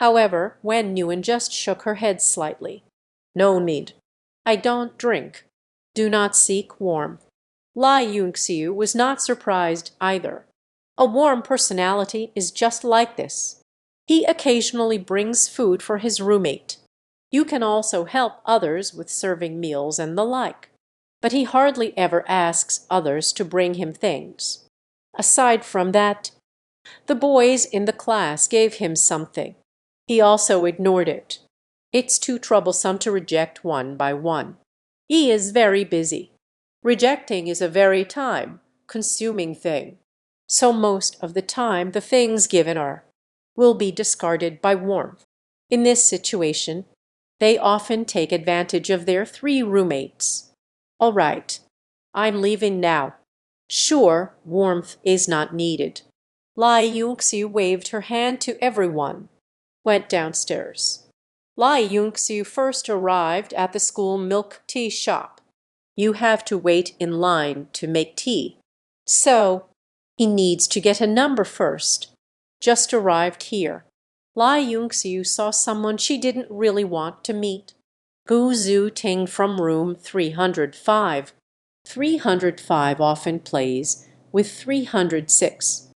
However, Wen Nguyen just shook her head slightly. No need. I don't drink. Do not seek warmth. Lai Yunxiu was not surprised either. A warm personality is just like this. He occasionally brings food for his roommate. You can also help others with serving meals and the like. But he hardly ever asks others to bring him things. Aside from that, the boys in the class gave him something. He also ignored it. It's too troublesome to reject one by one. He is very busy. Rejecting is a very time-consuming thing. So most of the time the things given will be discarded by warmth. In this situation, they often take advantage of their three roommates. All right, I'm leaving now. Sure, warmth is not needed. Lai Yunxiu waved her hand to everyone, went downstairs. Lai Yunxiu first arrived at the school milk tea shop. You have to wait in line to make tea. So, he needs to get a number first. Just arrived here. Lai Yunxiu saw someone she didn't really want to meet. Gu Zhu Ting from room 305. 305 often plays with 306,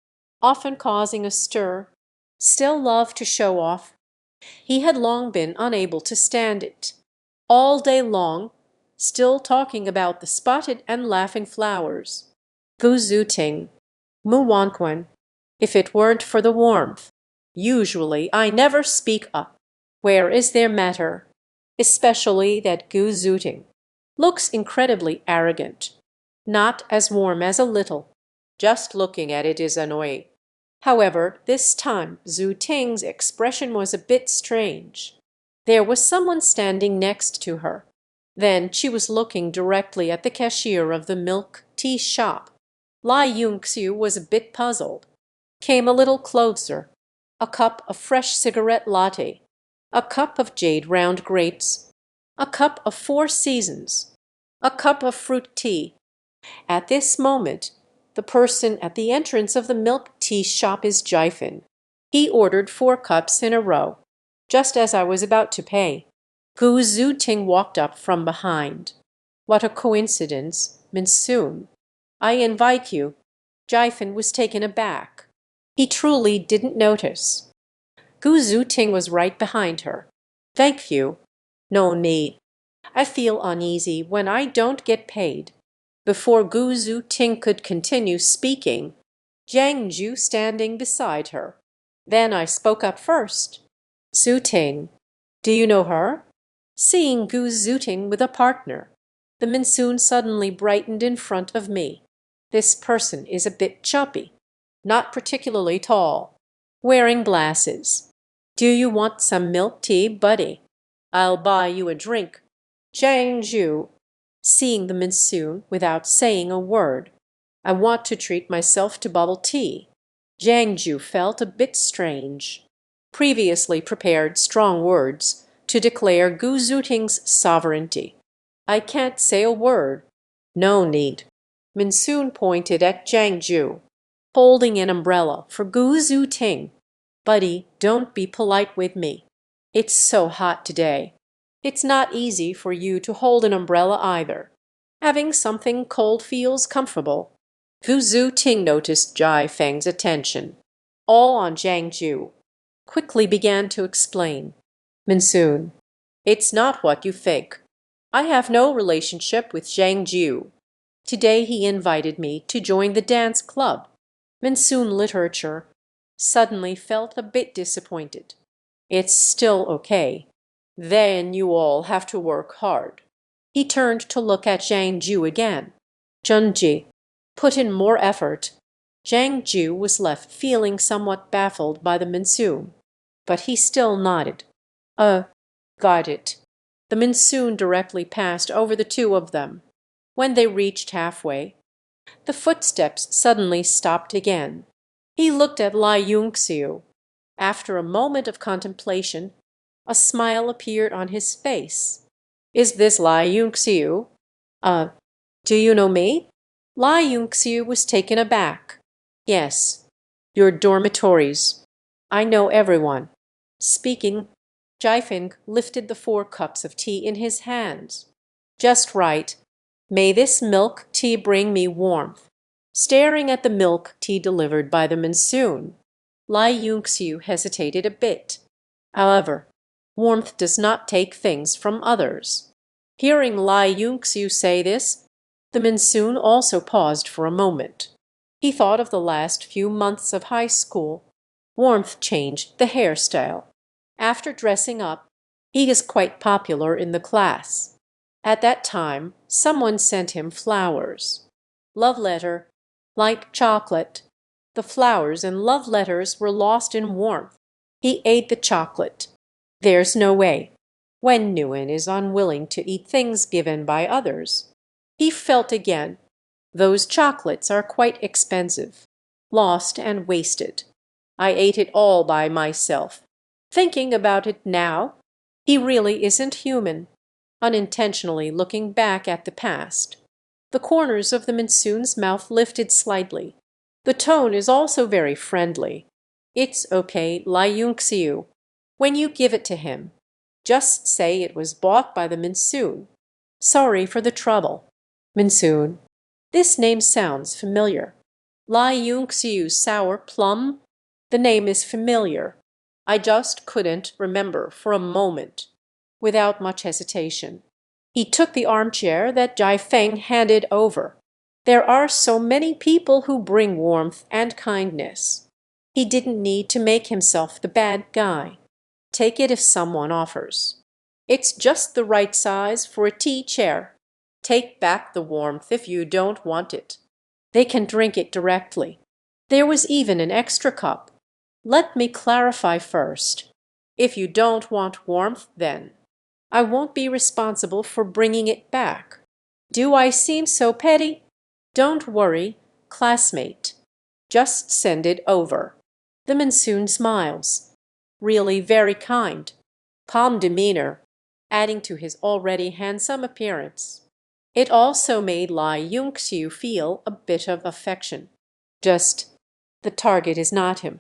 often causing a stir. Still loved to show off. He had long been unable to stand it. All day long, still talking about the spotted and laughing flowers. Gu Zhu Ting, Mu Wanquan, if it weren't for the warmth. Usually I never speak up. Where is their matter? Especially that Gu Zhu Ting looks incredibly arrogant. Not as warm as a little. Just looking at it is annoying. However, this time Zhu Ting's expression was a bit strange. There was someone standing next to her. Then she was looking directly at the cashier of the milk tea shop. Lai Yunxiu was a bit puzzled. Came a little closer. A cup of fresh cigarette latte. A cup of jade round grapes. A cup of Four Seasons. A cup of fruit tea. At this moment, the person at the entrance of the milk tea shop is Jifen. He ordered 4 cups in a row. Just as I was about to pay, Gu Zhu Ting walked up from behind. What a coincidence, Minsoon. I invite you. Jifen was taken aback. He truly didn't notice. Gu Zhu Ting was right behind her. Thank you. No need. I feel uneasy when I don't get paid. Before Gu Zhu Ting could continue speaking, Jiang Zhu standing beside her. Then I spoke up first. Zhu Ting, do you know her? Seeing Gu Zhu Ting with a partner, the Minsoon suddenly brightened in front of me. This person is a bit chubby, not particularly tall, wearing glasses. Do you want some milk tea, buddy? I'll buy you a drink. Jiang Zhu, seeing the Minsoon without saying a word. I want to treat myself to bubble tea. Jiang Zhu felt a bit strange. Previously prepared strong words to declare Gu Zhu Ting's sovereignty. I can't say a word. No need. Minsoon pointed at Jiang Zhu, holding an umbrella for Gu Zhu Ting. Buddy, don't be polite with me. It's so hot today. It's not easy for you to hold an umbrella either. Having something cold feels comfortable. Gu Zhu Ting noticed Jai Feng's attention, all on Jiang Zhu. Quickly began to explain. Minsoon, it's not what you think. I have no relationship with Jiang Zhu. Today he invited me to join the dance club. Minsoon literature suddenly felt a bit disappointed. It's still okay. Then you all have to work hard. He turned to look at Jiang Zhu again. Junji, put in more effort. Jiang Zhu was left feeling somewhat baffled by the Minsoon, but he still nodded. Got it. The Minsoon directly passed over the two of them. When they reached halfway, the footsteps suddenly stopped again. He looked at Lai Yunxiu. After a moment of contemplation, a smile appeared on his face. Is this Lai Yunxiu? Do you know me? Lai Yunxiu was taken aback. Yes, your dormitories. I know everyone. Speaking, Jiafeng lifted the 4 cups of tea in his hands. Just right. May this milk tea bring me warmth. Staring at the milk tea delivered by the monsoon, Lai Yunxiu hesitated a bit. However, warmth does not take things from others. Hearing Lai Yunxiu say this, the monsoon also paused for a moment. He thought of the last few months of high school. Warmth changed the hairstyle. After dressing up, he is quite popular in the class. At that time, someone sent him flowers. Love letter, like chocolate. The flowers and love letters were lost in warmth. He ate the chocolate. There's no way. Wen Nguyen is unwilling to eat things given by others. He felt again, those chocolates are quite expensive. Lost and wasted. I ate it all by myself. Thinking about it now, he really isn't human. Unintentionally looking back at the past. The corners of the monsoon's mouth lifted slightly. The tone is also very friendly. It's okay, Lai Yunxiu. When you give it to him, just say it was bought by the monsoon. Sorry for the trouble. Monsoon. This name sounds familiar. Lai Yunxiu's sour plum? The name is familiar. I just couldn't remember for a moment. Without much hesitation, he took the armchair that Jai Feng handed over. There are so many people who bring warmth and kindness. He didn't need to make himself the bad guy. Take it if someone offers. It's just the right size for a tea chair. Take back the warmth if you don't want it. They can drink it directly. There was even an extra cup. Let me clarify first. If you don't want warmth, then I won't be responsible for bringing it back. Do I seem so petty? Don't worry, classmate. Just send it over. The monsoon smiles. Really very kind. Calm demeanor, adding to his already handsome appearance. It also made Lai Yunxiu feel a bit of affection. Just, the target is not him.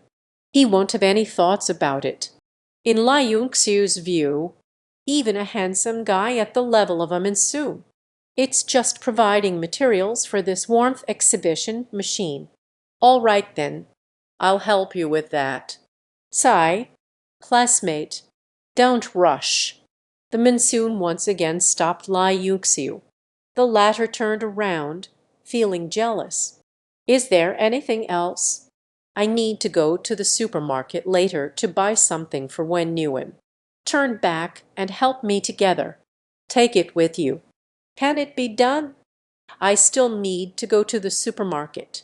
He won't have any thoughts about it. In Lai Yunxiu's view, even a handsome guy at the level of a monsoon. It's just providing materials for this warmth exhibition machine. All right then, I'll help you with that. Sigh, classmate, don't rush. The monsoon once again stopped Lai Yuxiu. The latter turned around, feeling jealous. Is there anything else? I need to go to the supermarket later to buy something for Wen Nguyen. Turn back and help me together. Take it with you. Can it be done? I still need to go to the supermarket.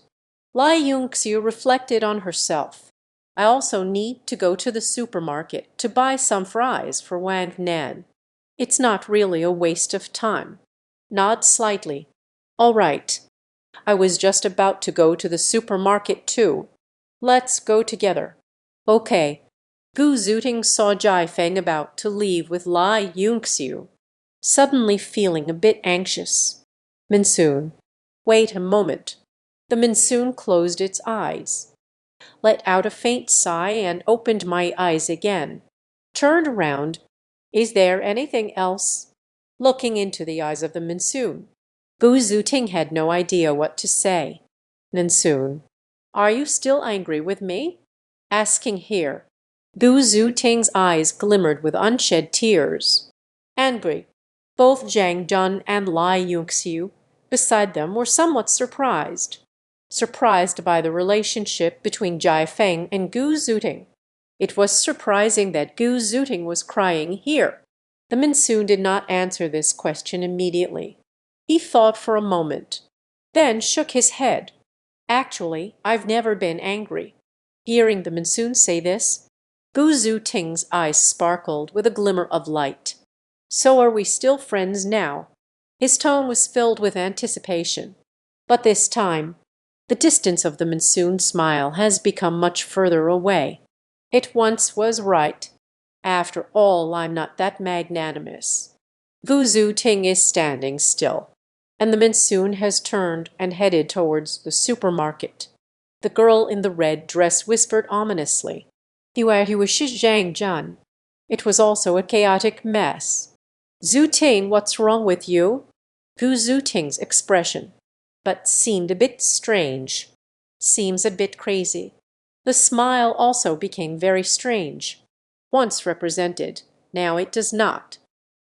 Lai Yunxiu reflected on herself. I also need to go to the supermarket to buy some fries for Wang Nan. It's not really a waste of time. Nod slightly. All right. I was just about to go to the supermarket too. Let's go together. Okay. Gu Zuting saw Jai Feng about to leave with Lai Yunxiu, suddenly feeling a bit anxious. Monsoon. Wait a moment. The monsoon closed its eyes, let out a faint sigh and opened my eyes again. Turned around. Is there anything else? Looking into the eyes of the monsoon. Gu Zuting had no idea what to say. Monsoon. Are you still angry with me? Asking here. Gu Zuting's eyes glimmered with unshed tears. Angry. Both Zhang Dun and Lai Yunxiu, beside them, were somewhat surprised. Surprised by the relationship between Jai Feng and Gu Zuting. It was surprising that Gu Zuting was crying here. The monsoon did not answer this question immediately. He thought for a moment, then shook his head. Actually, I've never been angry. Hearing the monsoon say this, Gu Zuting's eyes sparkled with a glimmer of light. So are we still friends now? His tone was filled with anticipation. But this time, the distance of the monsoon smile has become much further away. It once was right. After all, I'm not that magnanimous. Gu Zuting is standing still, and the monsoon has turned and headed towards the supermarket. The girl in the red dress whispered ominously, Zhang Zhan. It was also a chaotic mess. Zuting, what's wrong with you? Gu Zuting's expression, but seemed a bit strange. Seems a bit crazy. The smile also became very strange. Once represented, now it does not.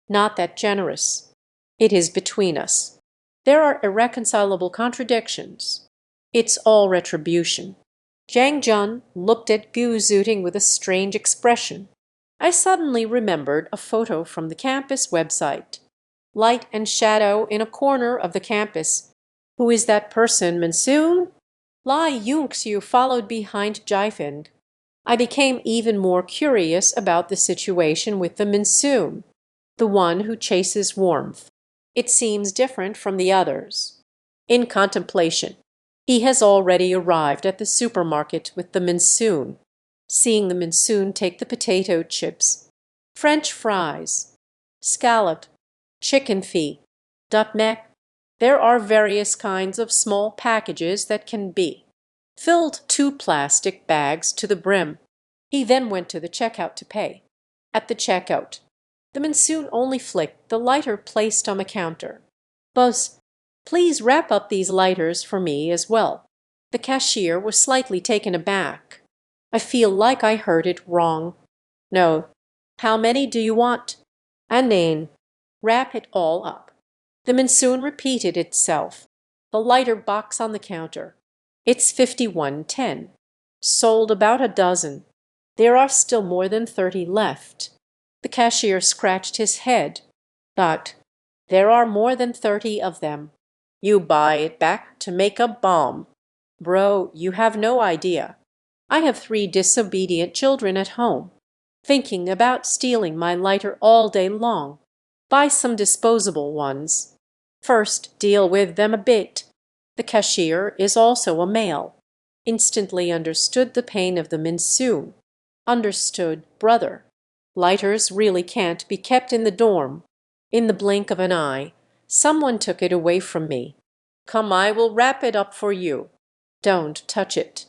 Not that generous. It is between us. There are irreconcilable contradictions. It's all retribution. Zhang Jun looked at Gu Zuting with a strange expression. I suddenly remembered a photo from the campus website. Light and shadow in a corner of the campus. Who is that person, Monsoon? Lai Yunxiu followed behind Jiefeng. I became even more curious about the situation with the Monsoon, the one who chases warmth. It seems different from the others. In contemplation, he has already arrived at the supermarket with the Monsoon. Seeing the Monsoon take the potato chips, French fries, scalloped, chicken feet, duck neck. There are various kinds of small packages that can be filled 2 plastic bags to the brim. He then went to the checkout to pay. At the checkout, the Monsoon only flicked the lighter placed on the counter. Boss, please wrap up these lighters for me as well. The cashier was slightly taken aback. I feel like I heard it wrong. No. How many do you want? Name. Wrap it all up. The Monsoon repeated itself. The lighter box on the counter. It's 51.10. Sold about a dozen. There are still more than 30 left. The cashier scratched his head. But there are more than 30 of them. You buy it back to make a bomb. Bro, you have no idea. I have 3 disobedient children at home, thinking about stealing my lighter all day long. Buy some disposable ones. First, deal with them a bit. The cashier is also a male. Instantly understood the pain of the Monsoon. Understood, brother. Lighters really can't be kept in the dorm. In the blink of an eye, someone took it away from me. Come, I will wrap it up for you. Don't touch it.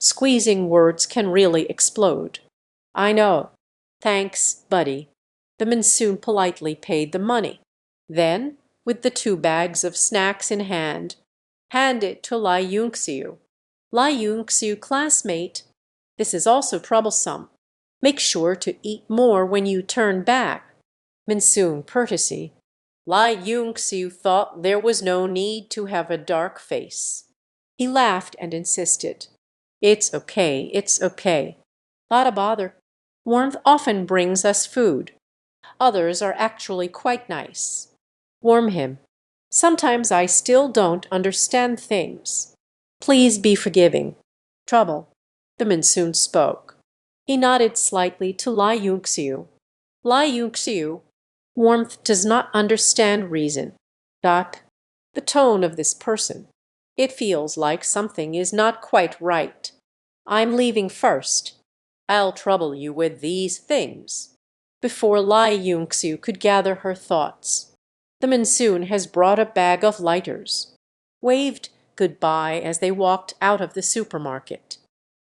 Squeezing words can really explode. I know. Thanks, buddy. The Monsoon politely paid the money. Then, with the 2 bags of snacks in hand it to Lai Yunxiu. Lai Yunxiu, classmate. This is also troublesome. Make sure to eat more when you turn back. Monsoon courtesy. Lai Yunxiu thought there was no need to have a dark face. He laughed and insisted. It's okay, it's okay. Not a bother. Warmth often brings us food. Others are actually quite nice. Warm him. Sometimes I still don't understand things. Please be forgiving. Trouble. The Monsoon spoke. He nodded slightly to Lai Yunxiu. Lai Yunxiu, warmth does not understand reason. Dot. The tone of this person. It feels like something is not quite right. I'm leaving first. I'll trouble you with these things. Before Lai Yunxiu could gather her thoughts, the Monsoon has brought a bag of lighters. Waved goodbye as they walked out of the supermarket.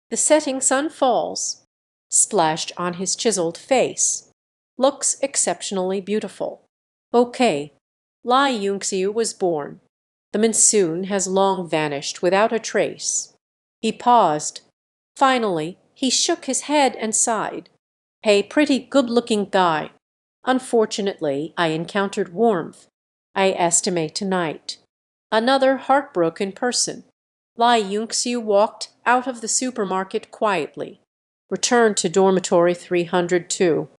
The setting sun falls, splashed on his chiseled face. Looks exceptionally beautiful. Okay. Lai Yunxiu was born. The Monsoon has long vanished without a trace. He paused. Finally, he shook his head and sighed. A pretty good-looking guy. Unfortunately, I encountered warmth. I estimate tonight. Another heartbroken person. Lai Yunxiu walked out of the supermarket quietly. Returned to dormitory 302.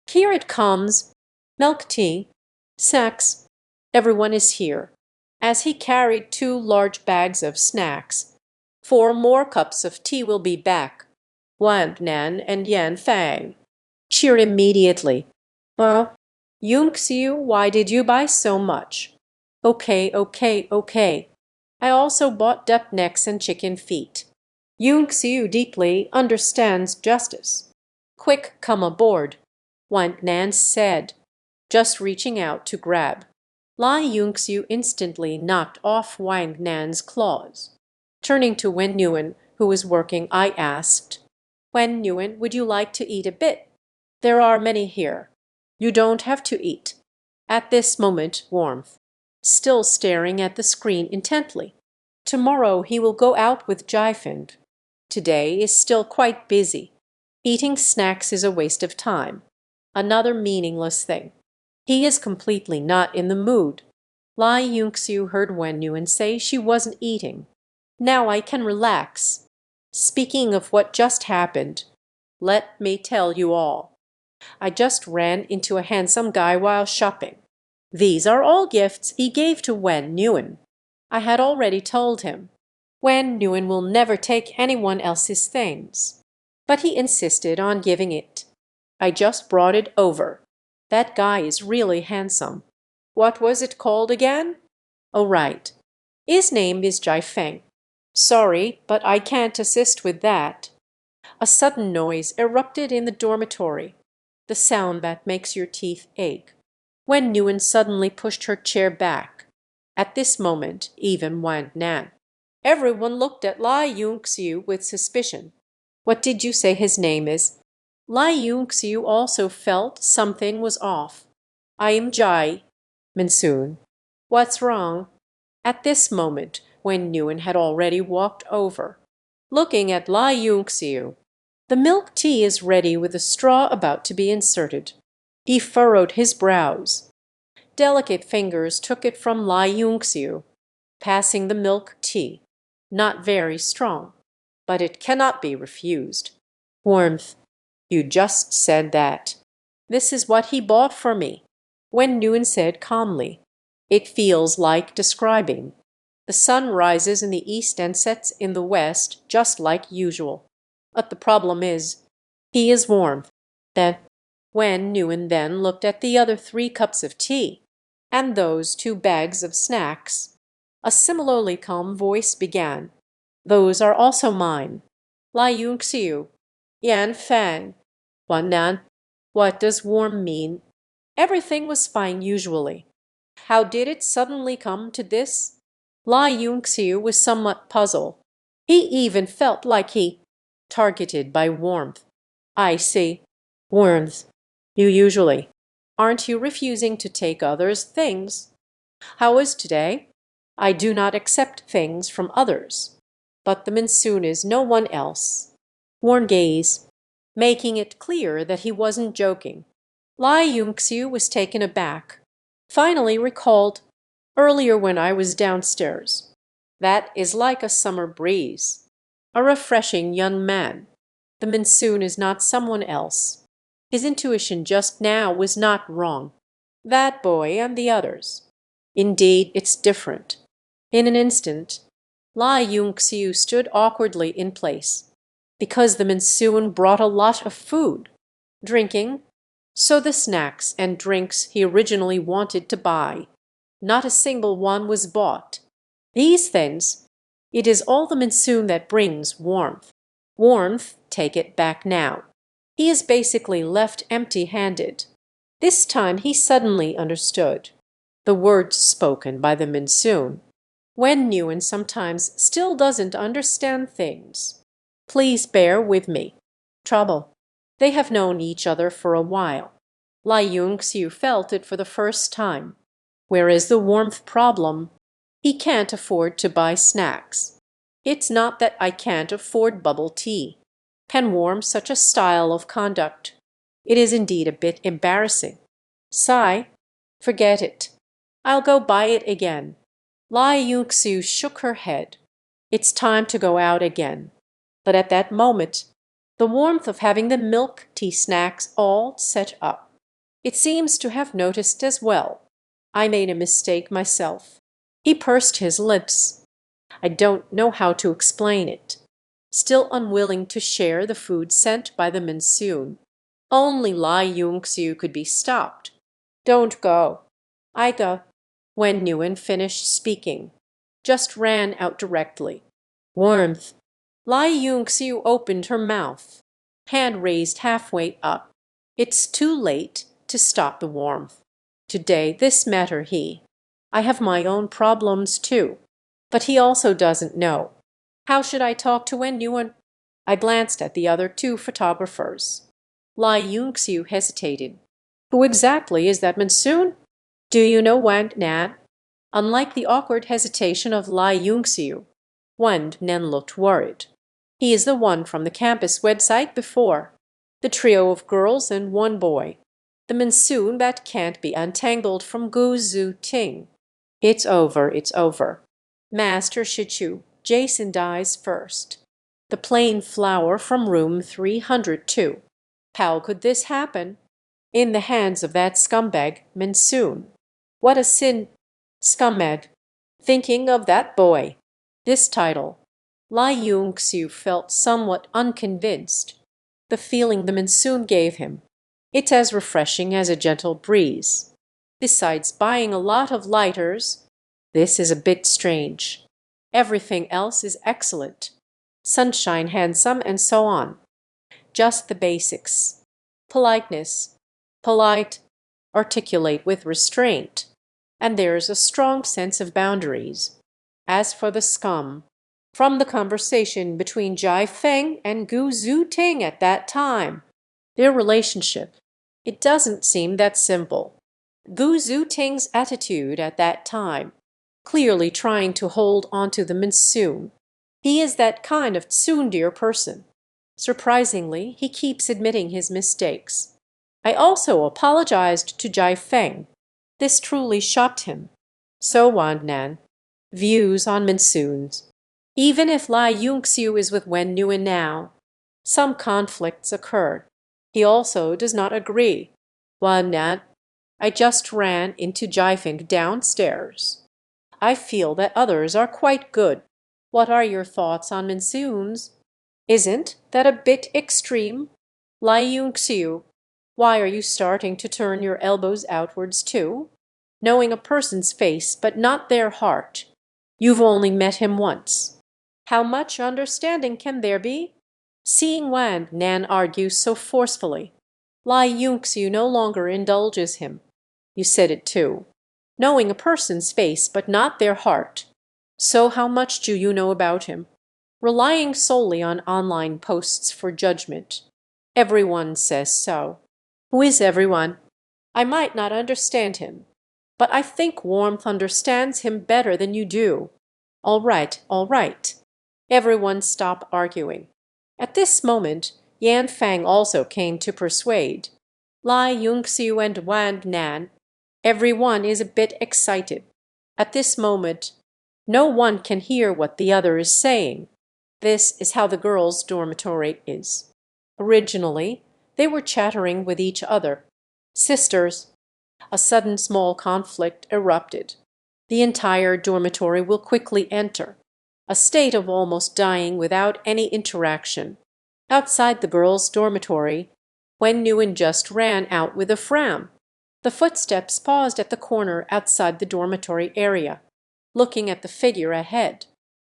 Here it comes. Milk tea. Snacks. Everyone is here. As he carried 2 large bags of snacks. 4 more cups of tea will be back. Wang Nan and Yan Fang cheered immediately. Well, Yunxiu, why did you buy so much? Okay, okay, okay. I also bought duck necks and chicken feet. Yunxiu deeply understands justice. Quick, come aboard, Wang Nan said, just reaching out to grab. Lai Yunxiu instantly knocked off Wang Nan's claws. Turning to Wen Nguyen, who was working, I asked, Wen Nguyen, would you like to eat a bit? There are many here. You don't have to eat. At this moment, warmth. still staring at the screen intently. Tomorrow he will go out with Jifind. Today is still quite busy. Eating snacks is a waste of time. Another meaningless thing. He is completely not in the mood. Lai Yunxiu heard Wen Yuan say she wasn't eating. Now I can relax. Speaking of what just happened, let me tell you all. I just ran into a handsome guy while shopping. These are all gifts he gave to Wen Yuan. I had already told him. Wen Yuan will never take anyone else's things. But he insisted on giving it. I just brought it over. That guy is really handsome. What was it called again? Oh, right. His name is Jiafeng. Sorry, but I can't assist with that. A sudden noise erupted in the dormitory, the sound that makes your teeth ache. Wen Yuan suddenly pushed her chair back. At this moment, even Wang Nan. Everyone looked at Lai Yunxiu with suspicion. What did you say his name is? Lai Yunxiu also felt something was off. I am Jai. Minsoon. What's wrong? At this moment, Wen Yuan had already walked over. Looking at Lai Yunxiu. The milk tea is ready with the straw about to be inserted. He furrowed his brows. Delicate fingers took it from Lai Yunxiu, passing the milk tea. Not very strong, but it cannot be refused. Warmth. You just said that. This is what he bought for me. Wen Yuan said calmly. It feels like describing. The sun rises in the east and sets in the west, just like usual. But the problem is, he is warm. Then, Wen Yuan then looked at the other 3 cups of tea, and those 2 bags of snacks. A similarly calm voice began. Those are also mine. Lai Yunxiu. Yan Fang. Wan Nan. What does warm mean? Everything was fine usually. How did it suddenly come to this? Lai Yunxiu was somewhat puzzled. He even felt like he targeted by warmth. I see. Warmth. You usually. Aren't you refusing to take others' things? How is today? I do not accept things from others. But the Minsoon is no one else. Worn gaze, making it clear that he wasn't joking. Lai Yunxiu was taken aback. Finally recalled, earlier when I was downstairs. That is like a summer breeze. A refreshing young man. The Minsoon is not someone else. His intuition just now was not wrong. That boy and the others. Indeed, it's different. In an instant, Lai Yunxiu stood awkwardly in place, because the Minsoon brought a lot of food, drinking, so the snacks and drinks he originally wanted to buy. Not a single one was bought. These things, it is all the Minsoon that brings warmth. Warmth, take it back now. He is basically left empty-handed. This time he suddenly understood. The words spoken by the Minsoon. Wen Yuan sometimes still doesn't understand things. Please bear with me. Trouble. They have known each other for a while. Lai Yunxiu felt it for the first time. Where is the warmth problem? He can't afford to buy snacks. It's not that I can't afford bubble tea. Can warm such a style of conduct. It is indeed a bit embarrassing. Sigh. Forget it. I'll go buy it again. Lai Yunxiu shook her head. It's time to go out again. But at that moment, the warmth of having the milk tea snacks all set up. It seems to have noticed as well. I made a mistake myself. He pursed his lips. I don't know how to explain it. Still unwilling to share the food sent by the Minsoon. Only Lai Yunxiu could be stopped. Don't go. I go. When Nguyen finished speaking, just ran out directly. Warmth. Lai Yunxiu opened her mouth, hand raised halfway up. It's too late to stop the warmth. Today this matter I have my own problems too. But he also doesn't know. How should I talk to Wen Yuan? I glanced at the other 2 photographers. Lai Yunxiu hesitated. Who exactly is that Minsoon? Do you know Wang Nan? Unlike the awkward hesitation of Lai Yunxiu, Wan Nen looked worried. He is the one from the campus website before. The trio of girls and one boy. The monsoon that can't be untangled from Gu Zhu Ting. It's over, it's over. Master Shichu, Jason dies first. The plain flower from room 302. How could this happen? In the hands of that scumbag, Monsoon. What a sin! Scumbag. Thinking of that boy. This title. Lai Yunxiu felt somewhat unconvinced. The feeling the monsoon gave him. It's as refreshing as a gentle breeze. Besides buying a lot of lighters, this is a bit strange. Everything else is excellent. Sunshine, handsome, and so on. Just the basics. Politeness. Polite. Articulate with restraint. And there's a strong sense of boundaries. As for the scum, from the conversation between Jai Feng and Gu Zhu Ting at that time, their relationship, it doesn't seem that simple. Gu Zhu Ting's attitude at that time, clearly trying to hold onto the monsoon. He is that kind of tsundere person. Surprisingly, he keeps admitting his mistakes. I also apologized to Jai Feng. This truly shocked him. So Wan Nan. Views on monsoons. Even if Lai Yunxiu is with Wen Nuan now, some conflicts occurred. He also does not agree. Wan Nan. I just ran into Jai Feng downstairs. I feel that others are quite good. What are your thoughts on monsoons? Isn't that a bit extreme? Lai Yunxiu, why are you starting to turn your elbows outwards too? Knowing a person's face but not their heart. You've only met him once. How much understanding can there be? Seeing Wan Nan argue so forcefully, Lai Yunxiu no longer indulges him. You said it too. Knowing a person's face but not their heart. So how much do you know about him? Relying solely on online posts for judgment. Everyone says so. Who is everyone? I might not understand him, but I think Warmth understands him better than you do. All right, all right. Everyone stop arguing. At this moment, Yan Fang also came to persuade. Lai Yunxiu and Wan Nan, everyone is a bit excited. At this moment, no one can hear what the other is saying. This is how the girls' dormitory is. Originally, they were chattering with each other. Sisters. A sudden small conflict erupted. The entire dormitory will quickly enter. A state of almost dying without any interaction. Outside the girls' dormitory, Wen Nuan just ran out with a frown. The footsteps paused at the corner outside the dormitory area, looking at the figure ahead.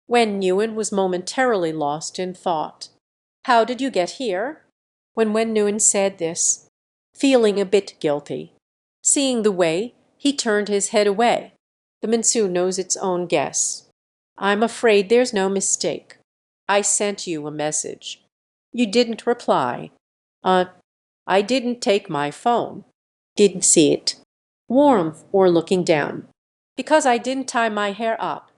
Wen Nuan was momentarily lost in thought. How did you get here? When Wen Nuan said this, feeling a bit guilty, seeing the way, he turned his head away. The monsoon knows its own guess. I'm afraid there's no mistake. I sent you a message. You didn't reply. I didn't take my phone. Didn't see it. Warmth or looking down. Because I didn't tie my hair up.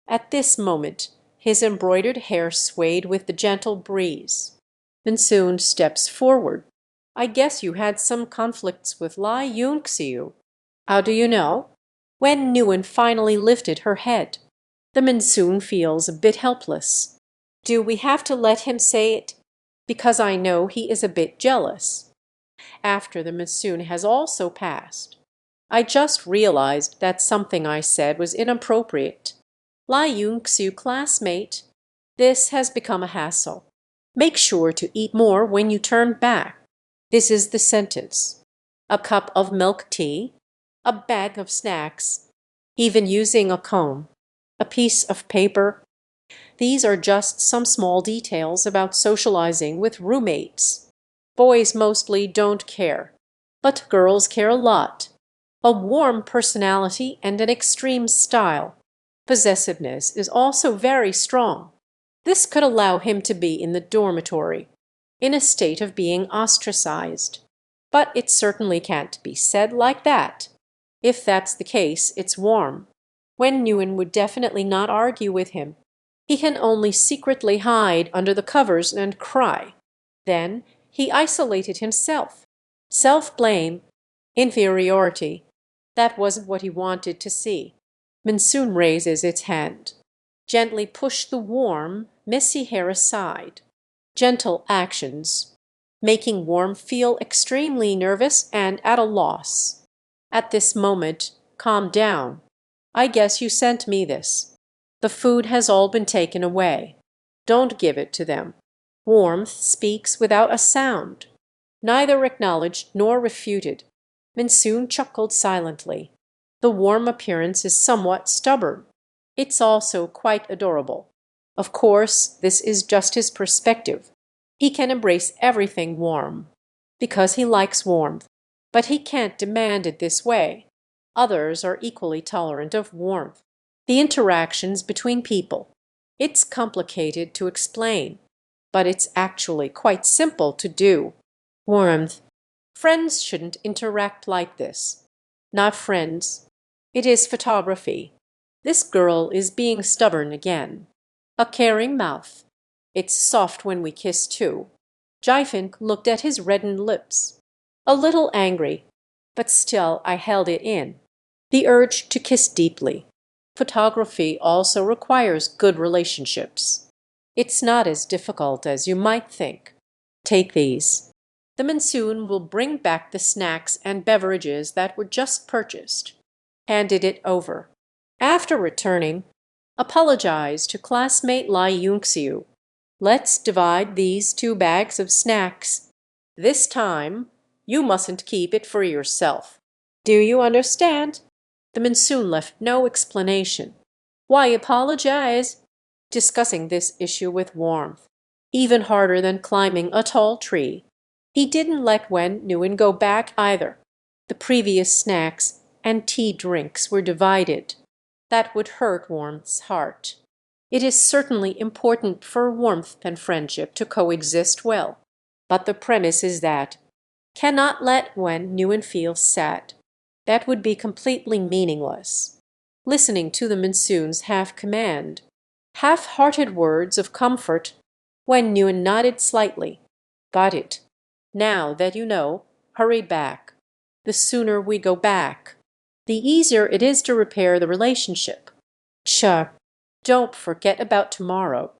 At this moment, his embroidered hair swayed with the gentle breeze. Monsoon steps forward. I guess you had some conflicts with Lai Yunxiu. How do you know? Wen Nuan finally lifted her head. The monsoon feels a bit helpless. Do we have to let him say it? Because I know he is a bit jealous. After the monsoon has also passed. I just realized that something I said was inappropriate. Lai Yunxiu classmate, this has become a hassle. Make sure to eat more when you turn back. This is the sentence. A cup of milk tea, a bag of snacks, even using a comb, a piece of paper. These are just some small details about socializing with roommates. Boys mostly don't care, but girls care a lot. A warm personality and an extreme style. Possessiveness is also very strong. This could allow him to be in the dormitory, in a state of being ostracized. But it certainly can't be said like that. If that's the case, it's warm. Wen Nguyen would definitely not argue with him. He can only secretly hide under the covers and cry. Then he isolated himself. Self-blame, inferiority. That wasn't what he wanted to see. Monsoon raises its hand. Gently push the warm, messy hair aside. Gentle actions, making Warm feel extremely nervous and at a loss. At this moment, calm down. I guess you sent me this. The food has all been taken away. Don't give it to them. Warmth speaks without a sound. Neither acknowledged nor refuted. Monsoon chuckled silently. The Warm appearance is somewhat stubborn. It's also quite adorable. Of course, this is just his perspective. He can embrace everything warm, because he likes warmth, but he can't demand it this way. Others are equally tolerant of warmth. The interactions between people. It's complicated to explain, but it's actually quite simple to do. Warmth. Friends shouldn't interact like this. Not friends. It is photography. This girl is being stubborn again. A caring mouth. It's soft when we kiss too. Jaifink looked at his reddened lips. A little angry, but still I held it in. The urge to kiss deeply. Photography also requires good relationships. It's not as difficult as you might think. Take these. The monsoon will bring back the snacks and beverages that were just purchased. Handed it over. After returning, apologize to classmate Lai Yunxiu. Let's divide these 2 bags of snacks. This time, you mustn't keep it for yourself. Do you understand? The monsoon left no explanation. Why apologize? Discussing this issue with warmth. Even harder than climbing a tall tree. He didn't let Wen Nguyen go back either. The previous snacks and tea drinks were divided. That would hurt Warmth's heart. It is certainly important for warmth and friendship to coexist well. But the premise is that cannot let Wen Nguyen feel sad. That would be completely meaningless. Listening to the monsoon's half-command, half-hearted words of comfort, Wen Nguyen nodded slightly. Got it. Now that you know, hurry back. The sooner we go back, the easier it is to repair the relationship. Sure. Don't forget about tomorrow.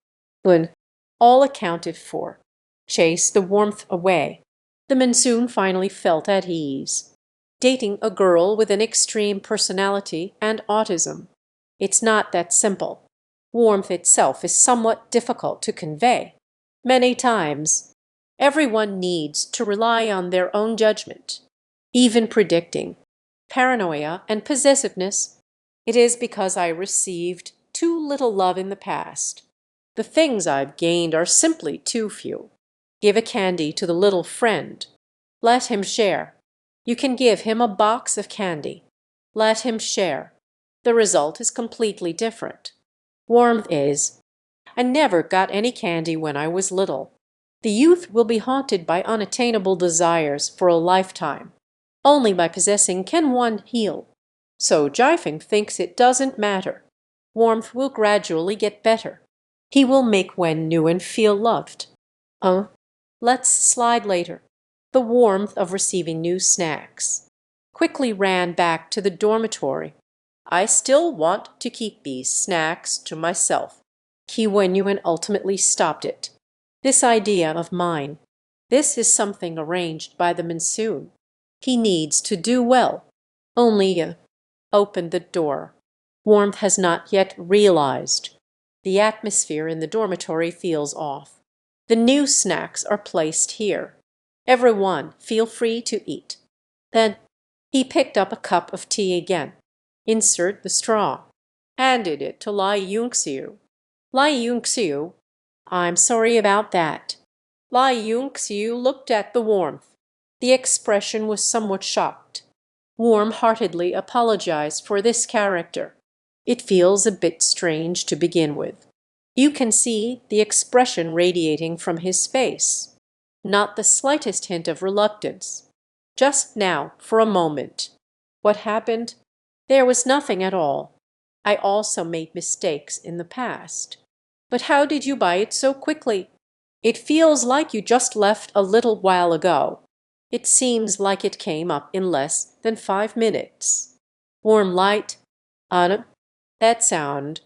When all accounted for. Chase the warmth away. The monsoon finally felt at ease. Dating a girl with an extreme personality and autism. It's not that simple. Warmth itself is somewhat difficult to convey. Many times, everyone needs to rely on their own judgment. Even predicting. Paranoia and possessiveness. It is because I received too little love in the past. The things I've gained are simply too few. Give a candy to the little friend. Let him share. You can give him a box of candy. Let him share. The result is completely different. Warmth is, I never got any candy when I was little. The youth will be haunted by unattainable desires for a lifetime. Only by possessing can one heal. So Jaifeng thinks it doesn't matter. Warmth will gradually get better. He will make Wen Nguyen feel loved. Let's slide later. The warmth of receiving new snacks. Quickly ran back to the dormitory. I still want to keep these snacks to myself. Ki Wen Nguyen ultimately stopped it. This idea of mine. This is something arranged by the monsoon. He needs to do well. Only open the door. Warmth has not yet realized. The atmosphere in the dormitory feels off. The new snacks are placed here. Everyone feel free to eat. Then he picked up a cup of tea again. Insert the straw. Handed it to Lai Yunxiu. Lai Yunxiu, I'm sorry about that. Lai Yunxiu looked at the warmth. The expression was somewhat shocked. Warm-heartedly apologized for this character. It feels a bit strange to begin with. You can see the expression radiating from his face. Not the slightest hint of reluctance. Just now, for a moment. What happened? There was nothing at all. I also made mistakes in the past. But how did you buy it so quickly? It feels like you just left a little while ago. It seems like it came up in less than 5 minutes. Warm light. Anna. That sound.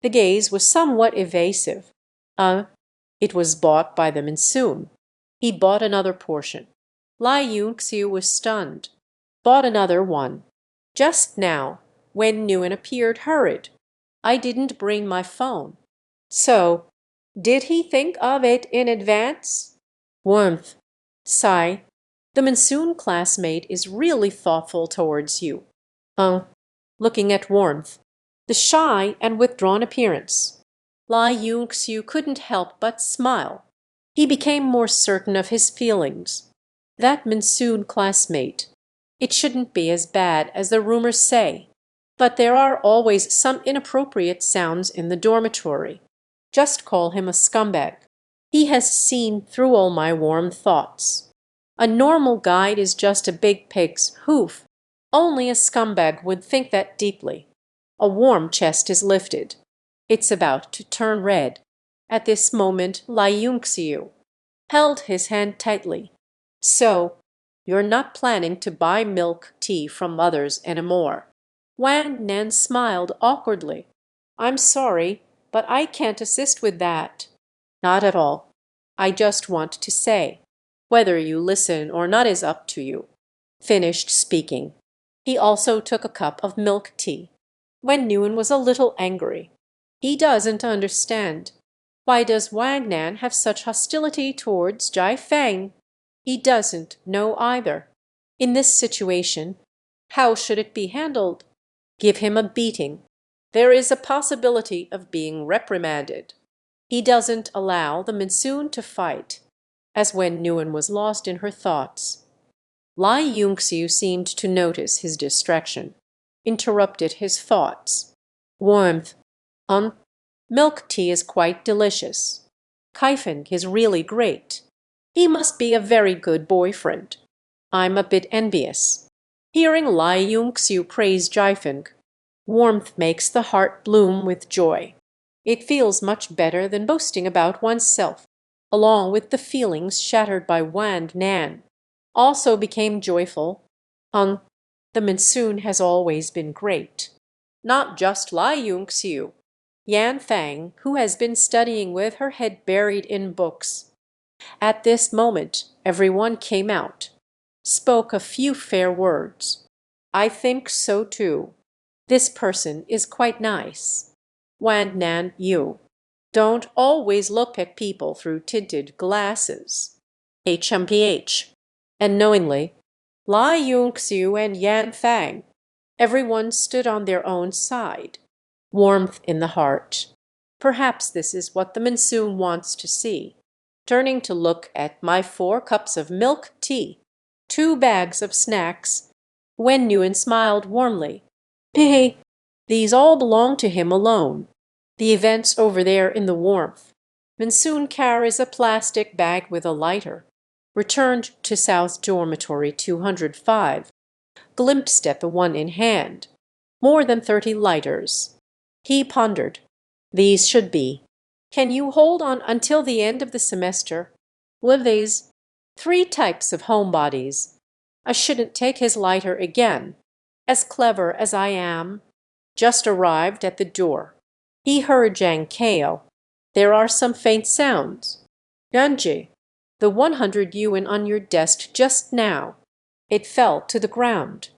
The gaze was somewhat evasive. It was bought by the monsoon. He bought another portion. Lai Yunxiu was stunned. Bought another one. Just now, when Nguyen appeared hurried. I didn't bring my phone. So, did he think of it in advance? Warmth. Sigh. The monsoon classmate is really thoughtful towards you. Looking at Warmth. The shy and withdrawn appearance. Lai Yunxiu couldn't help but smile. He became more certain of his feelings. That monsoon classmate. It shouldn't be as bad as the rumors say. But there are always some inappropriate sounds in the dormitory. Just call him a scumbag. He has seen through all my warm thoughts. A normal guide is just a big pig's hoof. Only a scumbag would think that deeply. A warm chest is lifted. It's about to turn red. At this moment, Lai Yunxiu held his hand tightly. So, you're not planning to buy milk tea from others anymore. Wang Nan smiled awkwardly. I'm sorry, but I can't assist with that. Not at all. I just want to say, whether you listen or not is up to you. Finished speaking. He also took a cup of milk tea. When Nguyen was a little angry. He doesn't understand. Why does Wang Nan have such hostility towards Jai Feng? He doesn't know either. In this situation, how should it be handled? Give him a beating. There is a possibility of being reprimanded. He doesn't allow the monsoon to fight, as when Nguyen was lost in her thoughts. Lai Yunxiu seemed to notice his distraction, interrupted his thoughts. Warmth. Milk tea is quite delicious. Kaifeng is really great. He must be a very good boyfriend. I'm a bit envious. Hearing Lai Yunxiu praise Jaifeng, warmth makes the heart bloom with joy. It feels much better than boasting about oneself, along with the feelings shattered by Wang Nan. Also became joyful. The monsoon has always been great. Not just Lai Yunxiu. Yan Fang, who has been studying with her head buried in books. At this moment, everyone came out, spoke a few fair words. I think so too. This person is quite nice. Wan Nan Yu. Don't always look at people through tinted glasses. HMPH. And knowingly, Lai Yunxiu and Yan Fang. Everyone stood on their own side. Warmth in the heart. Perhaps this is what the monsoon wants to see. Turning to look at my 4 cups of milk tea, 2 bags of snacks, Wen Nguyen smiled warmly. Hey, these all belong to him alone. The events over there in the warmth. Monsoon carries a plastic bag with a lighter. Returned to South Dormitory 205. Glimpsed at the one in hand. More than 30 lighters. He pondered. These should be. Can you hold on until the end of the semester? With these 3 types of homebodies. I shouldn't take his lighter again. As clever as I am. Just arrived at the door. He heard Zhang Kao. There are some faint sounds. Yunji, the 100 yuan on your desk just now. It fell to the ground.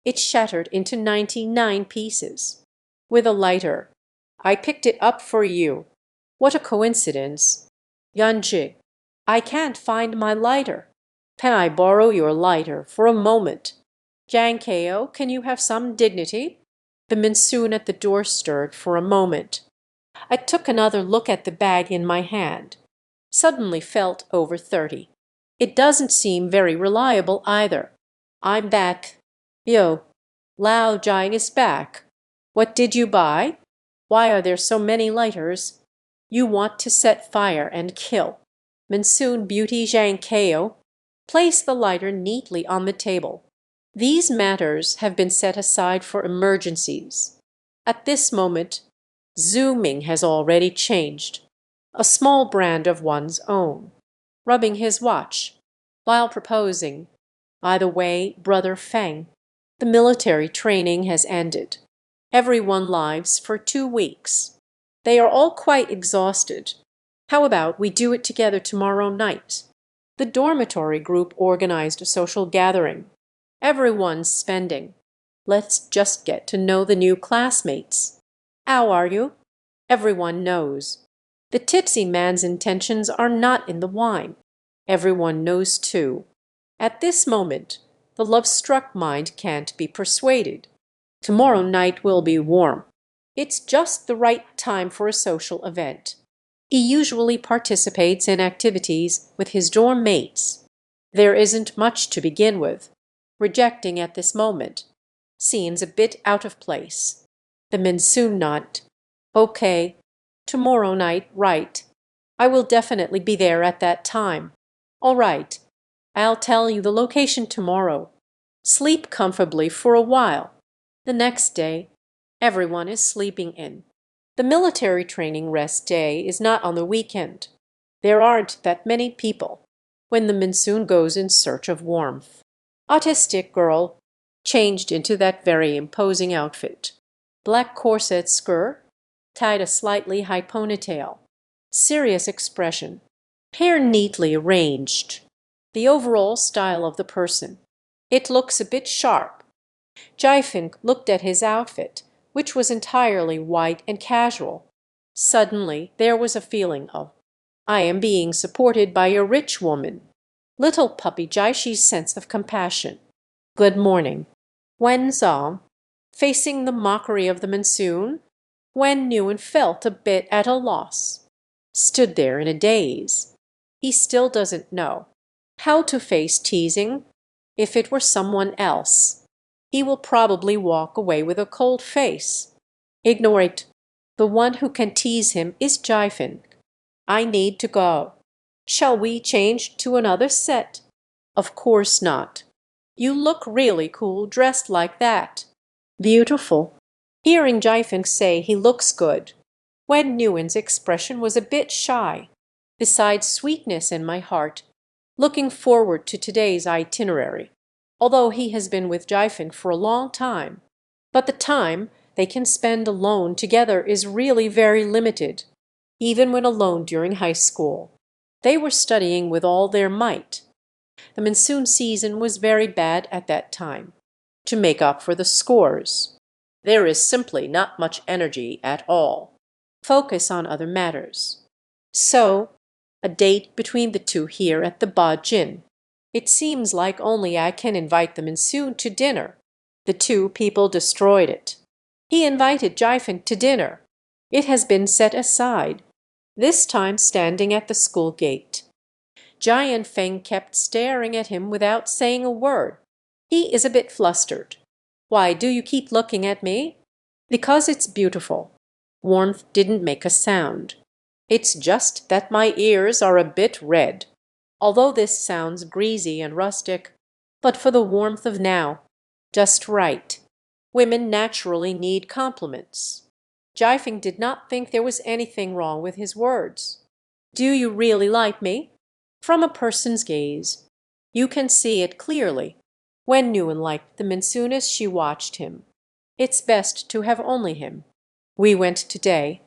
It shattered into 99 pieces. With a lighter. I picked it up for you. What a coincidence. Yunji, I can't find my lighter. Can I borrow your lighter for a moment? Zhang Kao, can you have some dignity? The monsoon at the door stirred for a moment. I took another look at the bag in my hand. Suddenly felt over 30. It doesn't seem very reliable either. I'm back. Yo, Lao Jiang is back. What did you buy? Why are there so many lighters? You want to set fire and kill. Monsoon Beauty Zhang Kao. Place the lighter neatly on the table. These matters have been set aside for emergencies. At this moment, zooming has already changed. A small brand of one's own, rubbing his watch, while proposing, "By the way, Brother Feng, the military training has ended. Everyone lives for 2 weeks. They are all quite exhausted. How about we do it together tomorrow night?" The dormitory group organized a social gathering. Everyone's spending. Let's just get to know the new classmates. How are you? Everyone knows. The tipsy man's intentions are not in the wine. Everyone knows too. At this moment, the love-struck mind can't be persuaded. Tomorrow night will be warm. It's just the right time for a social event. He usually participates in activities with his dorm mates. There isn't much to begin with. Rejecting at this moment seems a bit out of place. The monsoon nod. Okay, tomorrow night, right. I will definitely be there at that time. All right, I'll tell you the location tomorrow. Sleep comfortably for a while. The next day, everyone is sleeping in. The military training rest day is not on the weekend. There aren't that many people when the monsoon goes in search of warmth. Autistic girl changed into that very imposing outfit. Black corset skirt, tied a slightly high ponytail. Serious expression. Hair neatly arranged. The overall style of the person. It looks a bit sharp. Jaifink looked at his outfit, which was entirely white and casual. Suddenly there was a feeling of, "I am being supported by a rich woman." Little puppy Jaishi's sense of compassion. "Good morning." Wen saw, facing the mockery of the monsoon, Wen knew and felt a bit at a loss. Stood there in a daze. He still doesn't know how to face teasing. If it were someone else, he will probably walk away with a cold face. Ignore it. The one who can tease him is Jaifin. "I need to go." "Shall we change to another set?" "Of course not. You look really cool dressed like that." "Beautiful." Hearing Jaifin say he looks good, Wen Nguyen's expression was a bit shy. Besides sweetness in my heart, looking forward to today's itinerary, although he has been with Jaifin for a long time. But the time they can spend alone together is really very limited, even when alone during high school. They were studying with all their might. The monsoon season was very bad at that time. To make up for the scores, there is simply not much energy at all. Focus on other matters. So, a date between the two here at the Ba Jin. It seems like only I can invite the monsoon to dinner. The two people destroyed it. He invited Jaifin to dinner. It has been set aside, this time standing at the school gate. Jian Feng kept staring at him without saying a word. He is a bit flustered. "Why do you keep looking at me?" "Because it's beautiful." Warmth didn't make a sound. "It's just that my ears are a bit red." Although this sounds greasy and rustic, but for the warmth of now, just right. Women naturally need compliments. Jaifing did not think there was anything wrong with his words. "Do you really like me?" From a person's gaze, you can see it clearly. Wen Nguyen liked them as soon as she watched him. It's best to have only him. "We went today."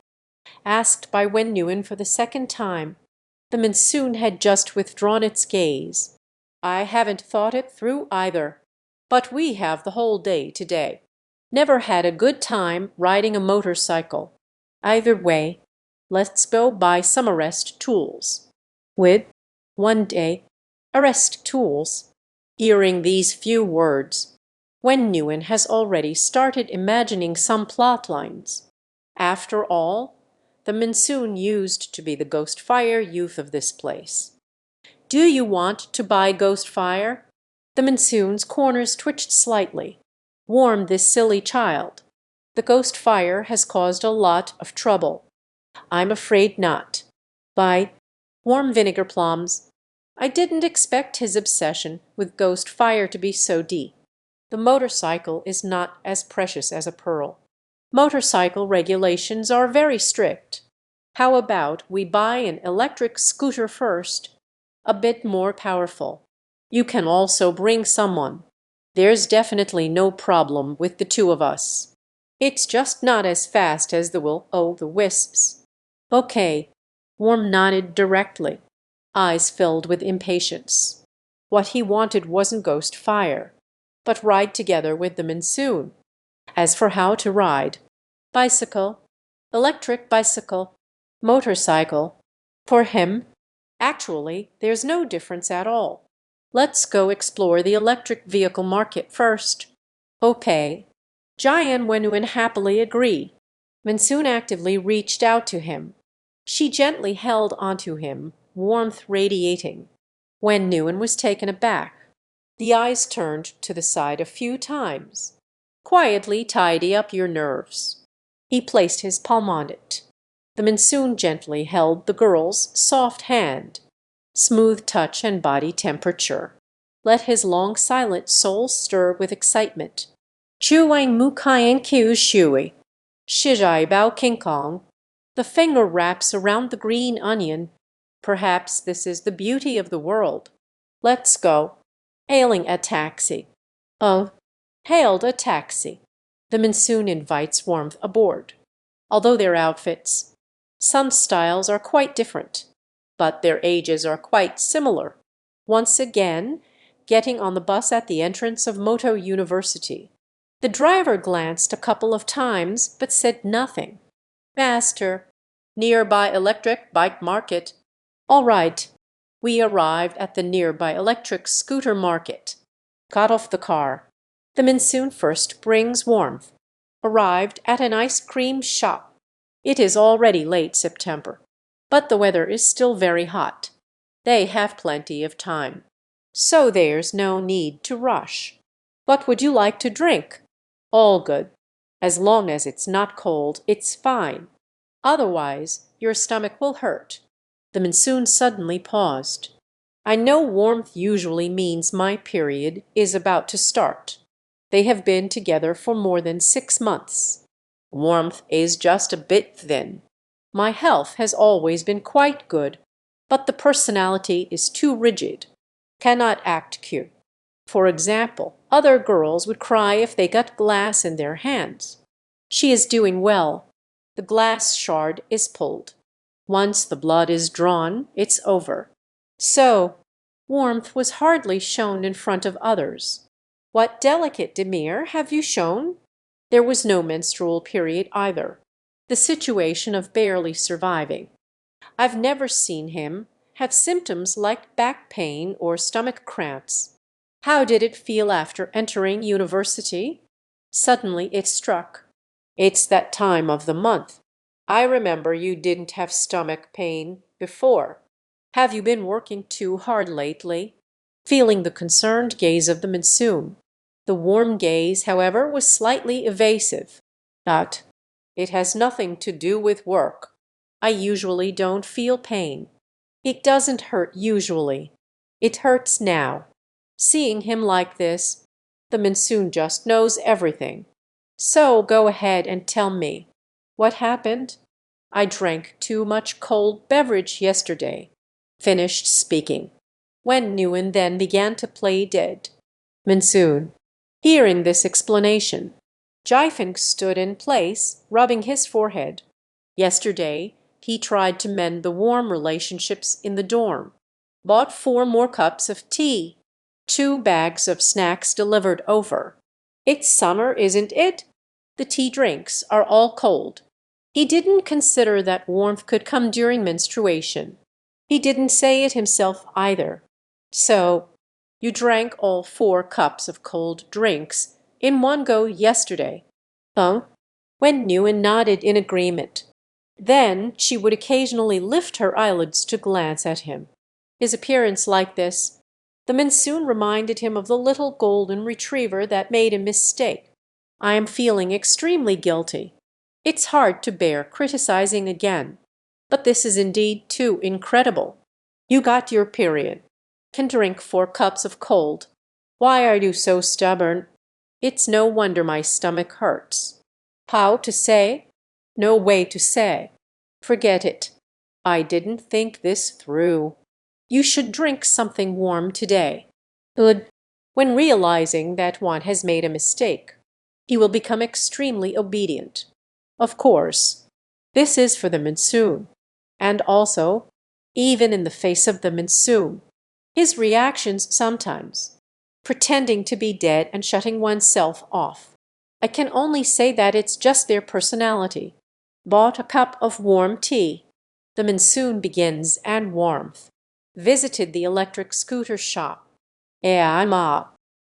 Asked by Wen Nguyen for the second time, the monsoon had just withdrawn its gaze. "I haven't thought it through either. But we have the whole day today. Never had a good time riding a motorcycle. Either way, let's go buy some arrest tools." With one day, arrest tools. Hearing these few words, Wen Nguyen has already started imagining some plot lines. After all, the monsoon used to be the ghost fire youth of this place. "Do you want to buy ghost fire?" The monsoon's corners twitched slightly. "Warm this silly child. The ghost fire has caused a lot of trouble." "I'm afraid not." "Buy warm vinegar plums." I didn't expect his obsession with ghost fire to be so deep. The motorcycle is not as precious as a pearl. Motorcycle regulations are very strict. How about we buy an electric scooter first, a bit more powerful? You can also bring someone. There's definitely no problem with the two of us. It's just not as fast as the will-o'-the-wisps. Okay. Worm nodded directly, eyes filled with impatience. What he wanted wasn't ghost fire, but ride together with them and soon. As for how to ride, bicycle, electric bicycle, motorcycle, for him, actually, there's no difference at all. Let's go explore the electric vehicle market first. Okay. Jian Wenwen happily agreed. Mansoon actively reached out to him. She gently held onto him, warmth radiating. Wen Nguyen was taken aback. The eyes turned to the side a few times. Quietly tidy up your nerves. He placed his palm on it. The Mansoon gently held the girl's soft hand. Smooth touch and body temperature. Let his long silent soul stir with excitement. Chu Wang Mu Kaian Qiu Shui. Shizhai Bao King Kong. The finger wraps around the green onion. Perhaps this is the beauty of the world. Let's go. Hailing a taxi. Oh, hailed a taxi. The Mansoon invites warmth aboard. Although their outfits, some styles are quite different, but their ages are quite similar. Once again, getting on the bus at the entrance of Moto University. The driver glanced a couple of times, but said nothing. Master, nearby electric bike market. All right. We arrived at the nearby electric scooter market. Got off the car. The Mansoon first brings warmth. Arrived at an ice cream shop. It is already late September, but the weather is still very hot. They have plenty of time, so there's no need to rush. What would you like to drink? All good. As long as it's not cold, it's fine. Otherwise, your stomach will hurt. The Mansoon suddenly paused. I know warmth usually means my period is about to start. They have been together for more than 6 months. Warmth is just a bit thin. My health has always been quite good, but the personality is too rigid. Cannot act cute. For example, other girls would cry if they got glass in their hands. She is doing well. The glass shard is pulled. Once the blood is drawn, it's over. So, warmth was hardly shown in front of others. What delicate demure have you shown? There was no menstrual period either. The situation of barely surviving. I've never seen him have symptoms like back pain or stomach cramps. How did it feel after entering university? Suddenly it struck. It's that time of the month. I remember you didn't have stomach pain before. Have you been working too hard lately? Feeling the concerned gaze of the Mansoon. The warm gaze, however, was slightly evasive. Not, it has nothing to do with work. I usually don't feel pain. It doesn't hurt usually. It hurts now. Seeing him like this, the Mansoon just knows everything. So go ahead and tell me. What happened? I drank too much cold beverage yesterday. Finished speaking. Wen Nguyen then began to play dead. Mansoon. Hearing this explanation, Jaifeng stood in place, rubbing his forehead. Yesterday, he tried to mend the warm relationships in the dorm. Bought 4 more cups of tea. 2 bags of snacks delivered over. It's summer, isn't it? The tea drinks are all cold. He didn't consider that warmth could come during menstruation. He didn't say it himself either. So, you drank all 4 cups of cold drinks in one go yesterday. Huh? Wen Nguyen nodded in agreement. Then she would occasionally lift her eyelids to glance at him. His appearance like this, the Mansoon reminded him of the little golden retriever that made a mistake. I am feeling extremely guilty. It's hard to bear criticizing again, but this is indeed too incredible. You got your period. Can drink 4 cups of cold. Why are you so stubborn? It's no wonder my stomach hurts. How to say? No way to say. Forget it. I didn't think this through. You should drink something warm today. Good. When realizing that one has made a mistake, he will become extremely obedient. Of course, this is for the monsoon. And also, even in the face of the monsoon, his reactions sometimes, pretending to be dead and shutting oneself off. I can only say that it's just their personality. Bought a cup of warm tea. The monsoon begins and warmth. Visited the electric scooter shop. I'm a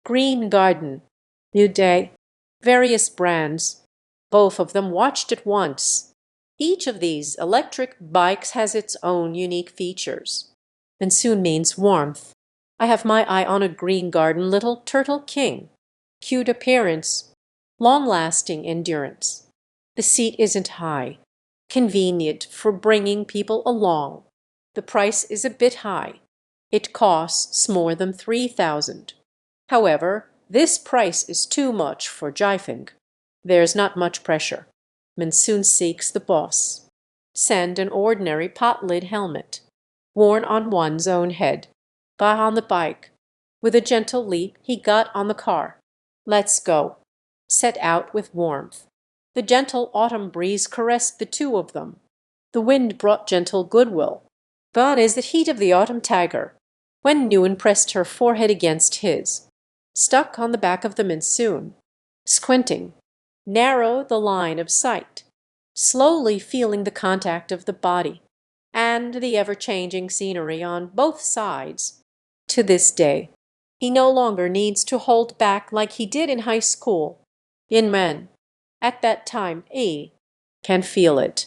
green garden. New day. Various brands. Both of them watched at once. Each of these electric bikes has its own unique features. Monsoon means warmth. I have my eye on a green garden little turtle king. Cute appearance. Long-lasting endurance. The seat isn't high. Convenient for bringing people along. The price is a bit high. It costs more than 3,000. However, this price is too much for jifing. There's not much pressure. Monsoon seeks the boss. Send an ordinary pot-lid helmet, worn on one's own head. Got on the bike. With a gentle leap, he got on the car. Let's go. Set out with warmth. The gentle autumn breeze caressed the two of them. The wind brought gentle goodwill. Gone is the heat of the autumn tiger, when Nguyen pressed her forehead against his. Stuck on the back of the monsoon. Squinting. Narrow the line of sight. Slowly feeling the contact of the body, and the ever-changing scenery on both sides. To this day, he no longer needs to hold back like he did in high school. In men, at that time, he can feel it.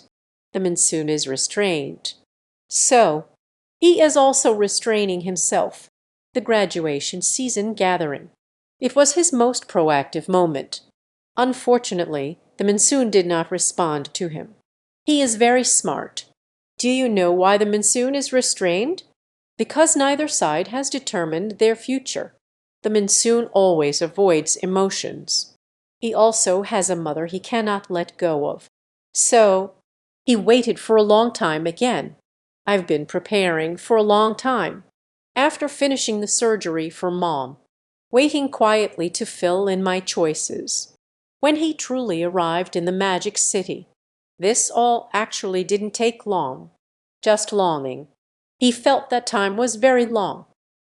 The monsoon is restrained. So, he is also restraining himself. The graduation season gathering. It was his most proactive moment. Unfortunately, the monsoon did not respond to him. He is very smart. Do you know why the monsoon is restrained? Because neither side has determined their future. The monsoon always avoids emotions. He also has a mother he cannot let go of. So, he waited for a long time again. I've been preparing for a long time. After finishing the surgery for Mom, waiting quietly to fill in my choices. When he truly arrived in the magic city, this all actually didn't take long. Just longing. He felt that time was very long.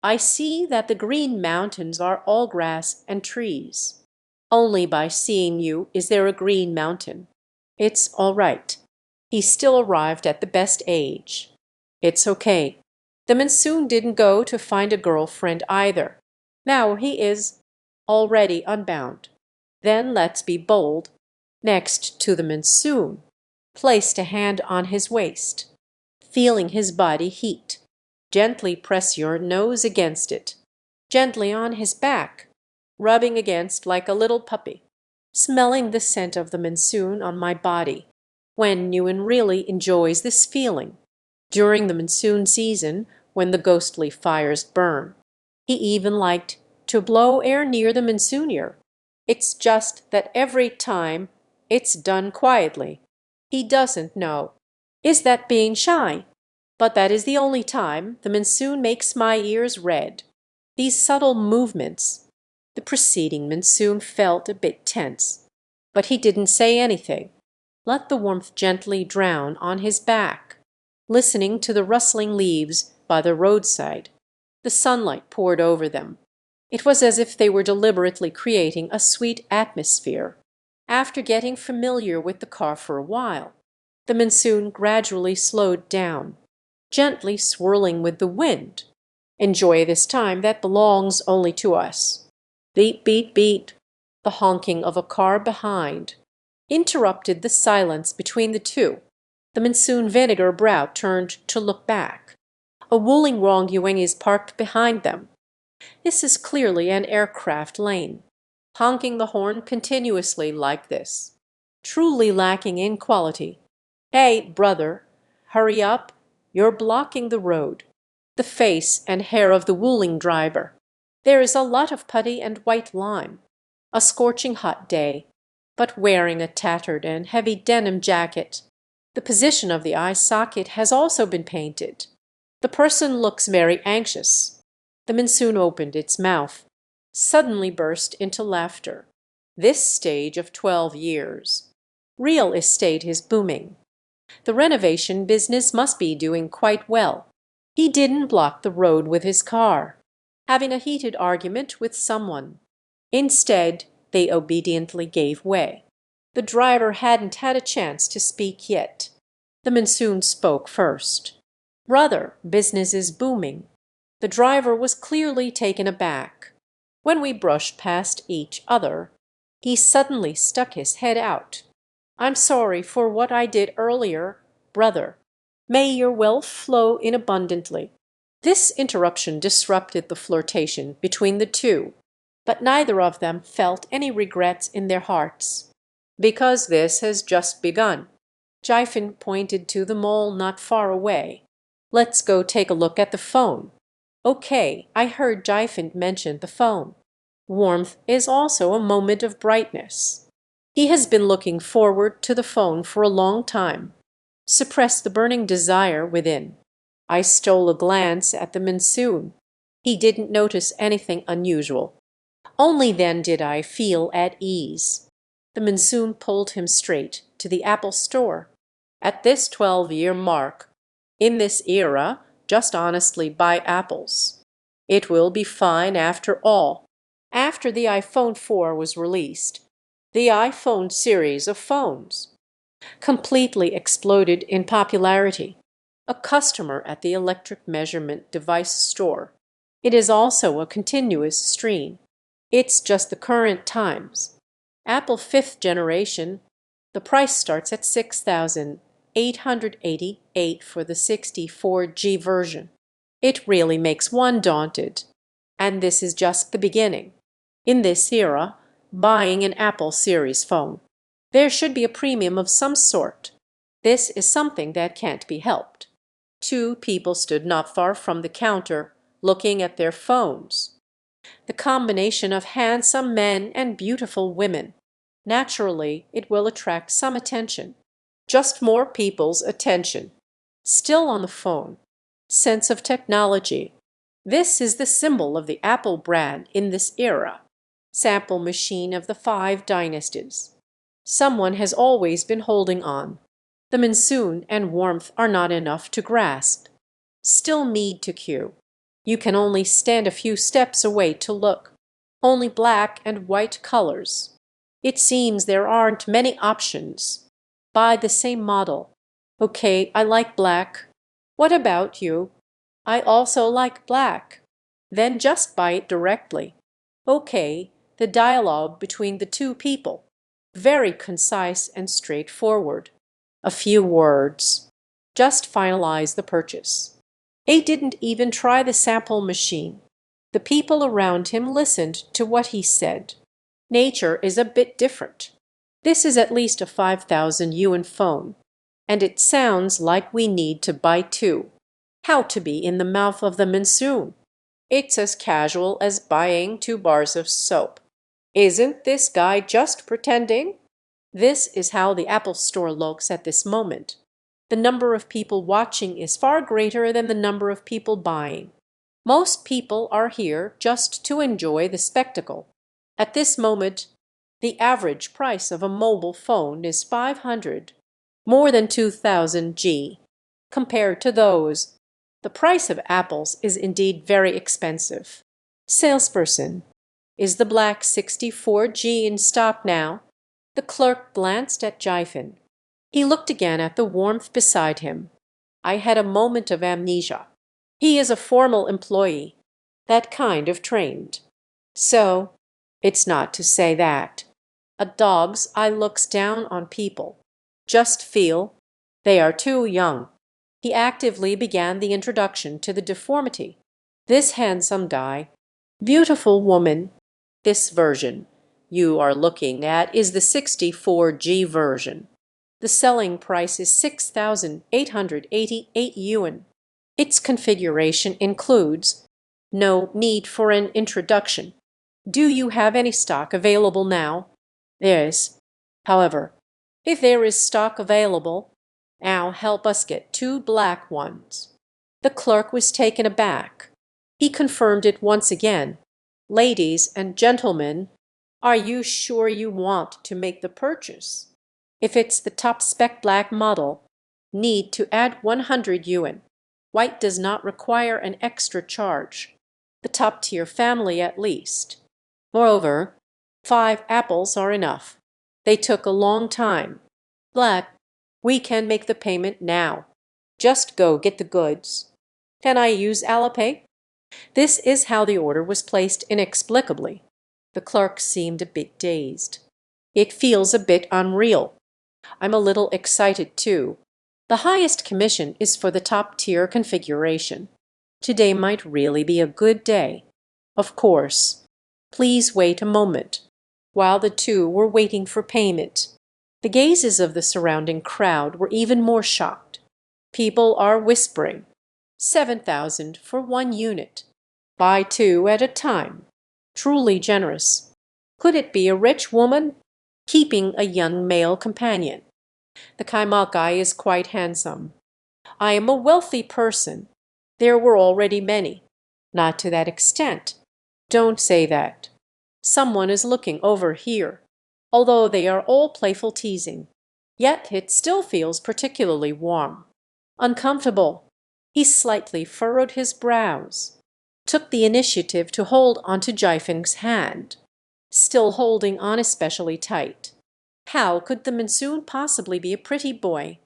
I see that the green mountains are all grass and trees. Only by seeing you is there a green mountain. It's all right. He still arrived at the best age. It's okay. The monsoon didn't go to find a girlfriend either. Now he is already unbound. Then let's be bold. Next to the monsoon, placed a hand on his waist, feeling his body heat. Gently press your nose against it, gently on his back, rubbing against like a little puppy, smelling the scent of the monsoon on my body. When Nguyen really enjoys this feeling, during the monsoon season when the ghostly fires burn. He even liked to blow air near the monsoon ear. It's just that every time it's done quietly. He doesn't know. Is that being shy? But that is the only time the monsoon makes my ears red. These subtle movements. The preceding monsoon felt a bit tense, but he didn't say anything. Let the warmth gently drown on his back, listening to the rustling leaves by the roadside. The sunlight poured over them. It was as if they were deliberately creating a sweet atmosphere. After getting familiar with the car for a while, the monsoon gradually slowed down, gently swirling with the wind. Enjoy this time that belongs only to us. Beat, beat, beat. The honking of a car behind interrupted the silence between the two. The monsoon vinegar brow turned to look back. A Wuling Rongyueng is parked behind them. This is clearly an aircraft lane. Honking the horn continuously like this. Truly lacking in quality. Hey, brother, hurry up. You're blocking the road. The face and hair of the Wuling driver. There is a lot of putty and white lime. A scorching hot day. but wearing a tattered and heavy denim jacket. The position of the eye socket has also been painted. The person looks very anxious. The monsoon opened its mouth, suddenly burst into laughter. This stage of 12 years. Real estate is booming. The renovation business must be doing quite well. He didn't block the road with his car, having a heated argument with someone. Instead, they obediently gave way. The driver hadn't had a chance to speak yet. The monsoon spoke first. "Brother, business is booming." The driver was clearly taken aback. When we brushed past each other, he suddenly stuck his head out. "I'm sorry for what I did earlier, brother. May your wealth flow in abundantly." This interruption disrupted the flirtation between the two, but neither of them felt any regrets in their hearts. "Because this has just begun." Jifen pointed to the mall not far away. "Let's go take a look at the phone." "Okay, I heard Jifen mention the phone." Warmth is also a moment of brightness. He has been looking forward to the phone for a long time. Suppress the burning desire within. I stole a glance at the monsoon. He didn't notice anything unusual. Only then did I feel at ease. The monsoon pulled him straight to the Apple Store. At this 12-year mark, in this era, just honestly buy apples. It will be fine after all. After the iPhone 4 was released, the iPhone series of phones completely exploded in popularity. A customer at the electric measurement device store. It is also a continuous stream. It's just the current times. Apple 5th generation, the price starts at $6,888 for the 64G version. It really makes one daunted. And this is just the beginning. In this era, buying an Apple series phone, there should be a premium of some sort. This is something that can't be helped. Two people stood not far from the counter, looking at their phones. The combination of handsome men and beautiful women. Naturally, it will attract some attention. Just more people's attention. Still on the phone. Sense of technology. This is the symbol of the Apple brand in this era. Sample machine of the 5 dynasties. Someone has always been holding on. The monsoon and warmth are not enough to grasp. Still need to cue. You can only stand a few steps away to look. Only black and white colors. It seems there aren't many options. Buy the same model. Okay, I like black. What about you? I also like black. Then just buy it directly. Okay, the dialogue between the two people. Very concise and straightforward. A few words. Just finalize the purchase. A didn't even try the sample machine. The people around him listened to what he said. Nature is a bit different. This is at least a 5,000 yuan phone, and it sounds like we need to buy two. How to be in the mouth of the monsoon? It's as casual as buying 2 bars of soap. Isn't this guy just pretending? This is how the Apple Store looks at this moment. The number of people watching is far greater than the number of people buying. Most people are here just to enjoy the spectacle. At this moment, the average price of a mobile phone is 500, more than 2,000 G. Compared to those, the price of apples is indeed very expensive. Salesperson, is the black 64G in stock now? The clerk glanced at Jifen. He looked again at the warmth beside him. I had a moment of amnesia. He is a formal employee, that kind of trained. So, it's not to say that. A dog's eye looks down on people. Just feel they are too young. He actively began the introduction to the deformity. This handsome guy, beautiful woman, this version you are looking at is the 64G version. The selling price is 6,888 yuan. Its configuration includes no need for an introduction. Do you have any stock available now? Yes. However, if there is stock available, now help us get 2 black ones." The clerk was taken aback. He confirmed it once again. "Ladies and gentlemen, are you sure you want to make the purchase? If it's the top spec black model, need to add 100 yuan. White does not require an extra charge. The top tier family at least. Moreover, 5 apples are enough. They took a long time. Black, we can make the payment now. Just go get the goods. Can I use Alipay?" This is how the order was placed inexplicably. The clerk seemed a bit dazed. "It feels a bit unreal. I'm a little excited too. The highest commission is for the top-tier configuration. Today might really be a good day. Of course. Please wait a moment." While the two were waiting for payment, the gazes of the surrounding crowd were even more shocked. People are whispering, "7,000 for 1 unit. Buy 2 at a time. Truly generous. Could it be a rich woman keeping a young male companion? The Kaimakai is quite handsome. I am a wealthy person. There were already many. Not to that extent. Don't say that. Someone is looking over here." Although they are all playful teasing, yet it still feels particularly warm. Uncomfortable. He slightly furrowed his brows, took the initiative to hold onto Jaifeng's hand, still holding on especially tight. How could the monsoon possibly be a pretty boy?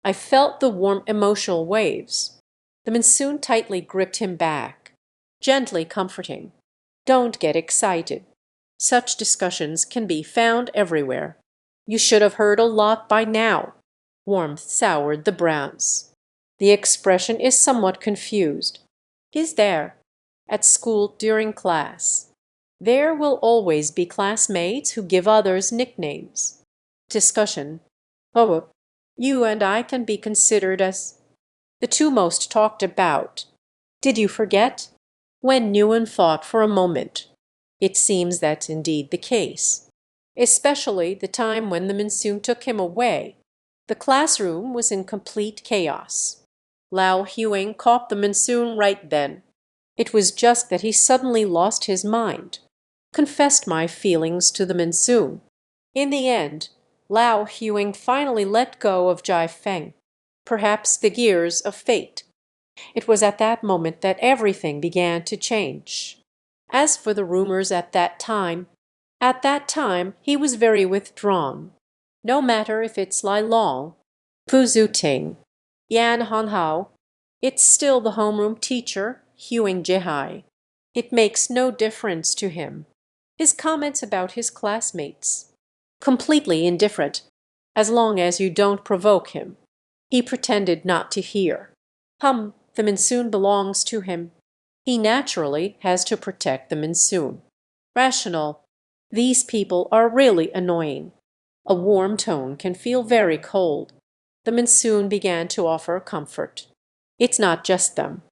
I felt the warm emotional waves. The monsoon tightly gripped him back, gently comforting. "Don't get excited. Such discussions can be found everywhere. You should have heard a lot by now." Warmth soured the brows. The expression is somewhat confused. "Is there? At school during class. There will always be classmates who give others nicknames. Discussion. Oh, you and I can be considered as the two most talked about. Did you forget?" When Nguyen thought for a moment. It seems that's indeed the case. Especially the time when the monsoon took him away. The classroom was in complete chaos. Lao Huing caught the monsoon right then. It was just that he suddenly lost his mind. Confessed my feelings to the monsoon. In the end, Lao Huing finally let go of Jai Feng. Perhaps the gears of fate. It was at that moment that everything began to change. As for the rumors at that time he was very withdrawn. No matter if it's Lai Long, Fu Zuting, Yan Hanhao, it's still the homeroom teacher, Huing Jehai. It makes no difference to him. His comments about his classmates. Completely indifferent, as long as you don't provoke him. He pretended not to hear. The monsoon belongs to him. He naturally has to protect the monsoon. Rational. These people are really annoying. A warm tone can feel very cold. The monsoon began to offer comfort. It's not just them.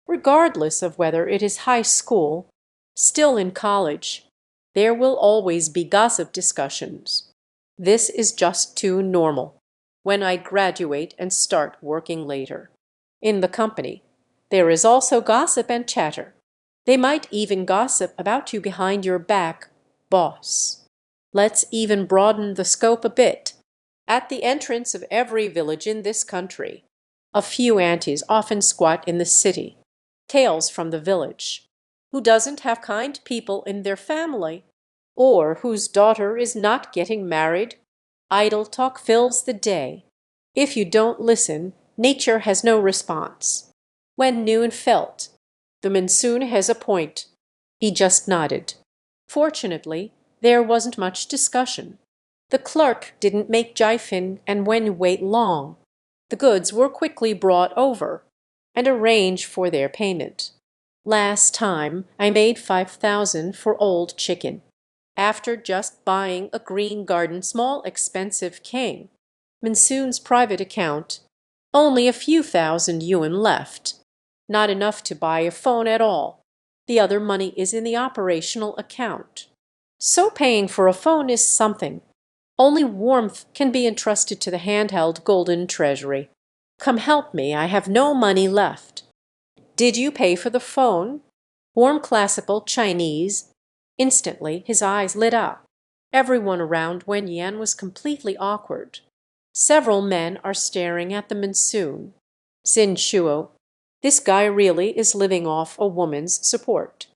Regardless of whether it is high school, still in college, there will always be gossip discussions. This is just too normal. When I graduate and start working later. In the company, there is also gossip and chatter. They might even gossip about you behind your back, boss. Let's even broaden the scope a bit. At the entrance of every village in this country, a few aunties often squat in the city. Tales from the village. Who doesn't have kind people in their family? Or whose daughter is not getting married? Idle talk fills the day. If you don't listen, nature has no response. When Nguyen felt, the monsoon has a point. He just nodded. Fortunately, there wasn't much discussion. The clerk didn't make Jaifin and Wen wait long. The goods were quickly brought over and arranged for their payment. Last time I made 5,000 for old chicken. After just buying a green garden small expensive king, monsoon's private account, only a few thousand yuan left. Not enough to buy a phone at all. The other money is in the operational account. So paying for a phone is something. Only warmth can be entrusted to the handheld golden treasury. Come help me, I have no money left. Did you pay for the phone? Warm classical Chinese. Instantly his eyes lit up. Everyone around Wen Yan was completely awkward. Several men are staring at the monsoon. Xin Shuo, this guy really is living off a woman's support.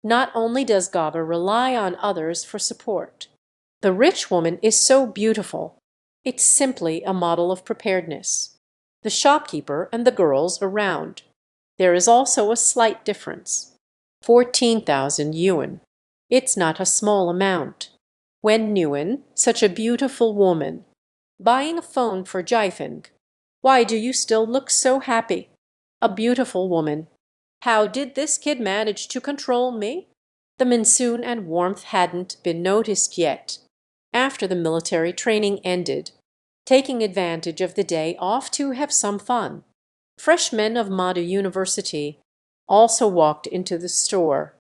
Not only does Gaba rely on others for support. The rich woman is so beautiful. It's simply a model of preparedness. The shopkeeper and the girls around. There is also a slight difference. 14,000 yuan. It's not a small amount. Wen Nguyen, such a beautiful woman. Buying a phone for Jiefeng. Why do you still look so happy? A beautiful woman. How did this kid manage to control me? The monsoon and warmth hadn't been noticed yet. After the military training ended, taking advantage of the day off to have some fun. Freshmen of Madu University also walked into the store.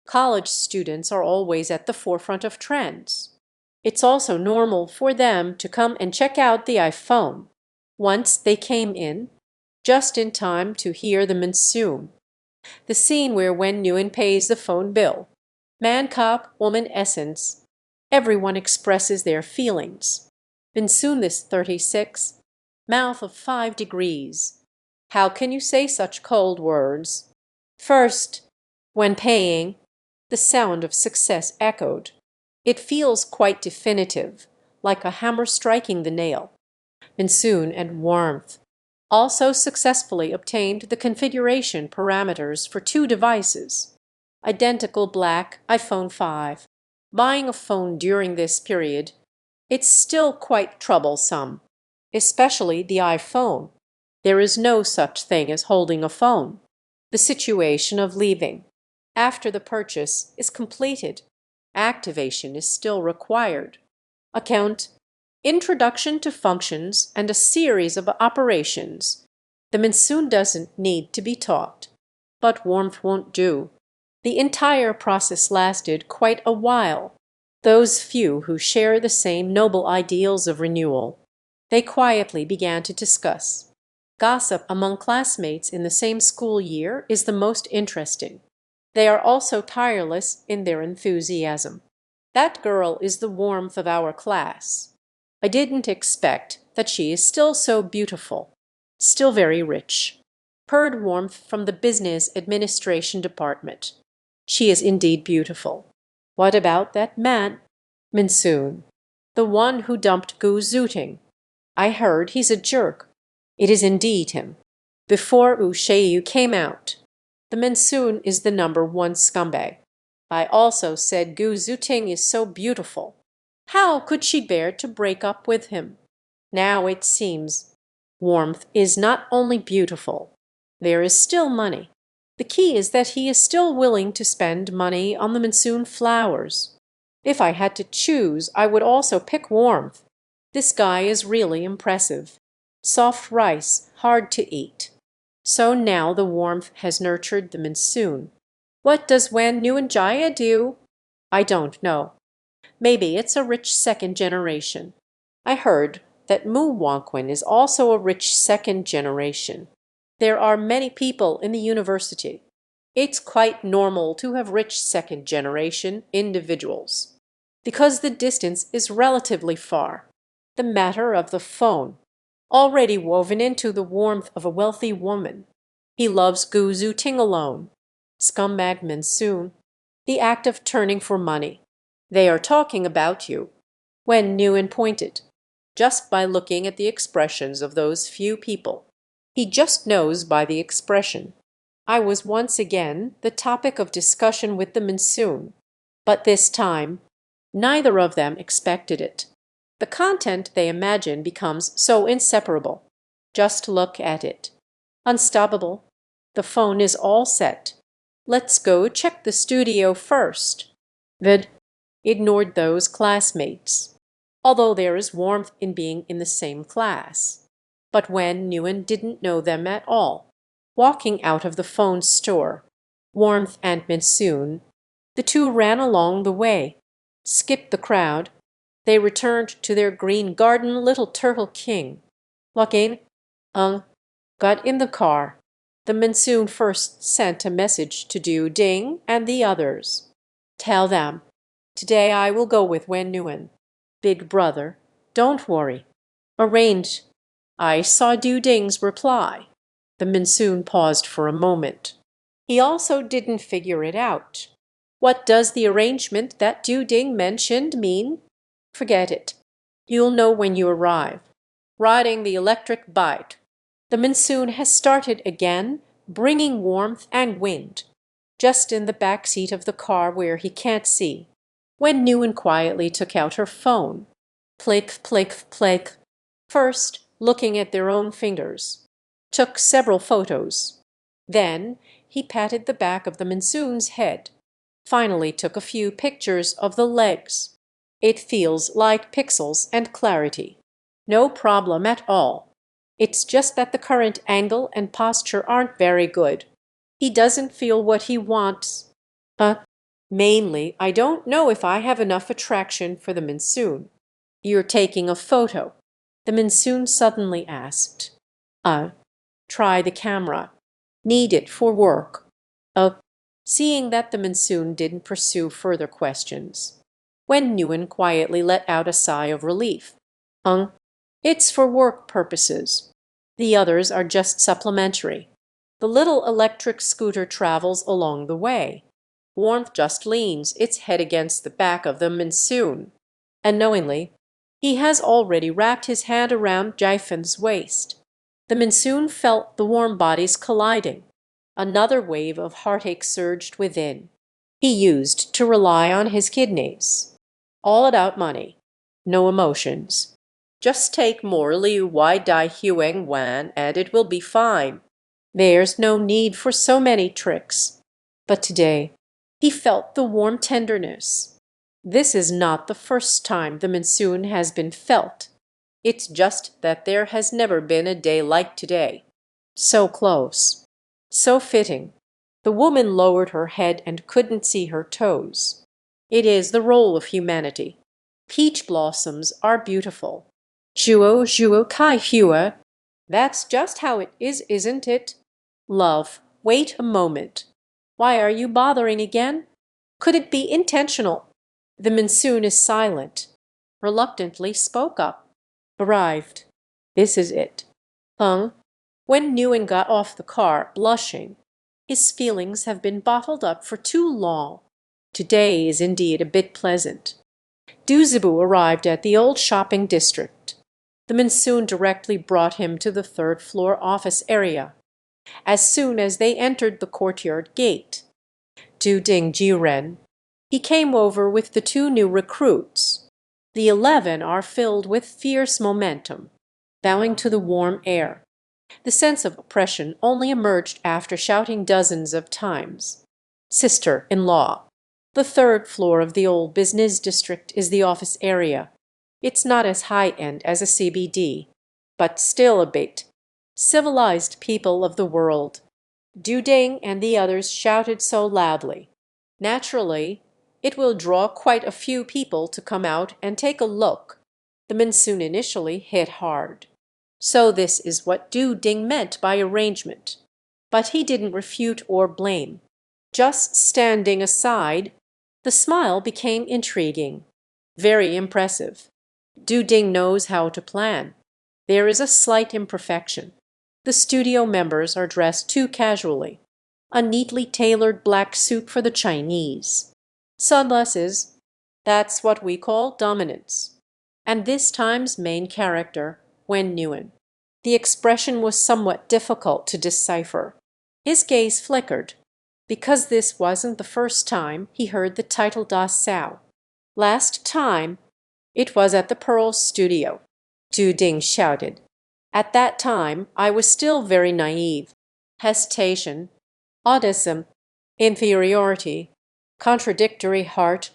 College students are always at the forefront of trends. It's also normal for them to come and check out the iPhone. Once they came in, just in time to hear the monsoon. The scene where Wen Nguyen pays the phone bill. Man cop, woman essence. Everyone expresses their feelings. Monsoon this 36. Mouth of 5 degrees. How can you say such cold words? First, when paying, the sound of success echoed. It feels quite definitive, like a hammer striking the nail. Monsoon and warmth also successfully obtained the configuration parameters for 2 devices. Identical black iPhone 5. Buying a phone during this period, it's still quite troublesome, especially the iPhone. There is no such thing as holding a phone. The situation of leaving. After the purchase is completed, activation is still required. Account, introduction to functions and a series of operations. The monsoon doesn't need to be taught, but warmth won't do. The entire process lasted quite a while. Those few who share the same noble ideals of renewal. They quietly began to discuss. Gossip among classmates in the same school year is the most interesting. They are also tireless in their enthusiasm. That girl is the warmth of our class. I didn't expect that she is still so beautiful, still very rich. Heard warmth from the business administration department. She is indeed beautiful. What about that man? Monsoon. The one who dumped Gu Zuting. I heard he's a jerk. It is indeed him. Before Wu Sheiyu came out. The monsoon is the #1 scumbag. I also said Gu Zuting is so beautiful. How could she bear to break up with him? Now it seems warmth is not only beautiful. There is still money. The key is that he is still willing to spend money on the monsoon flowers. If I had to choose, I would also pick warmth. This guy is really impressive. Soft rice, hard to eat. So now the warmth has nurtured the monsoon. What does Wan Nguyen Jaya do? I don't know. Maybe it's a rich second generation. I heard that Mu Wonkwin is also a rich second generation. There are many people in the university. It's quite normal to have rich second generation individuals. Because the distance is relatively far. The matter of the phone, already woven into the warmth of a wealthy woman. He loves Gu Zuting alone. Scumbag monsoon. The act of turning for money. They are talking about you. Wen Nguyen pointed. Just by looking at the expressions of those few people. He just knows by the expression. I was once again the topic of discussion with the monsoon. But this time, neither of them expected it. The content they imagine becomes so inseparable. Just look at it. Unstoppable. The phone is all set. Let's go check the studio first. Ved ignored those classmates. Although there is warmth in being in the same class. But Wen Nguyen didn't know them at all. Walking out of the phone store, warmth and monsoon, the two ran along the way, skipped the crowd, They returned to their green garden. Little Turtle King, Lokin, Ung, got in the car. The monsoon first sent a message to Du Ding and the others. Tell them, today I will go with Wen Nguyen. Big brother, don't worry. Arrange. I saw Du Ding's reply. The monsoon paused for a moment. He also didn't figure it out. What does the arrangement that Du Ding mentioned mean? Forget it. You'll know when you arrive. Riding the electric bike. The monsoon has started again, bringing warmth and wind. Just in the back seat of the car where he can't see, Wen Nguyen quietly took out her phone. Plick, plick, plick. First, looking at their own fingers. Took several photos. Then he patted the back of the monsoon's head. Finally took a few pictures of the legs. It feels like pixels and clarity. No problem at all. It's just that the current angle and posture aren't very good. He doesn't feel what he wants. Mainly, I don't know if I have enough attraction for the monsoon. You're taking a photo. The monsoon suddenly asked. Try the camera. Need it for work. Seeing that the monsoon didn't pursue further questions, Wen Nguyen quietly let out a sigh of relief. It's for work purposes. The others are just supplementary. The little electric scooter travels along the way. Warmth just leans its head against the back of the monsoon. And knowingly, he has already wrapped his hand around Jaifan's waist. The monsoon felt the warm bodies colliding. Another wave of heartache surged within. He used to rely on his kidneys. All about money. No emotions. Just take more Liu Wai Dai Huang Wan and it will be fine. There's no need for so many tricks. But today, he felt the warm tenderness. This is not the first time the monsoon has been felt. It's just that there has never been a day like today. So close. So fitting. The woman lowered her head and couldn't see her toes. It is the role of humanity. Peach blossoms are beautiful. Zhuo zhuo kai hua. That's just how it is, isn't it? Love, wait a moment. Why are you bothering again? Could it be intentional? The monsoon is silent. Reluctantly spoke up. Arrived. This is it. When Nguyen got off the car, blushing. His feelings have been bottled up for too long. Today is indeed a bit pleasant. Du Zibu arrived at the old shopping district. The monsoon directly brought him to the third-floor office area. As soon as they entered the courtyard gate, Du Ding Jiren, he came over with the two new recruits. The 11 are filled with fierce momentum, bowing to the warm air. The sense of oppression only emerged after shouting dozens of times. Sister-in-law. The third floor of the old business district is the office area. It's not as high-end as a CBD, but still a bit. Civilized people of the world. Du Ding and the others shouted so loudly. Naturally, it will draw quite a few people to come out and take a look. The monsoon initially hit hard. So this is what Du Ding meant by arrangement. But he didn't refute or blame. Just standing aside, the smile became intriguing. Very impressive. Du Ding knows how to plan. There is a slight imperfection. The studio members are dressed too casually. A neatly tailored black suit for the Chinese. Sunglasses. That's what we call dominance. And this time's main character, Wen Nguyen. The expression was somewhat difficult to decipher. His gaze flickered, because this wasn't the first time he heard the title Da Sao. Last time, it was at the Pearl Studio. Du Ding shouted. At that time, I was still very naive. Hesitation, autism, inferiority, contradictory heart.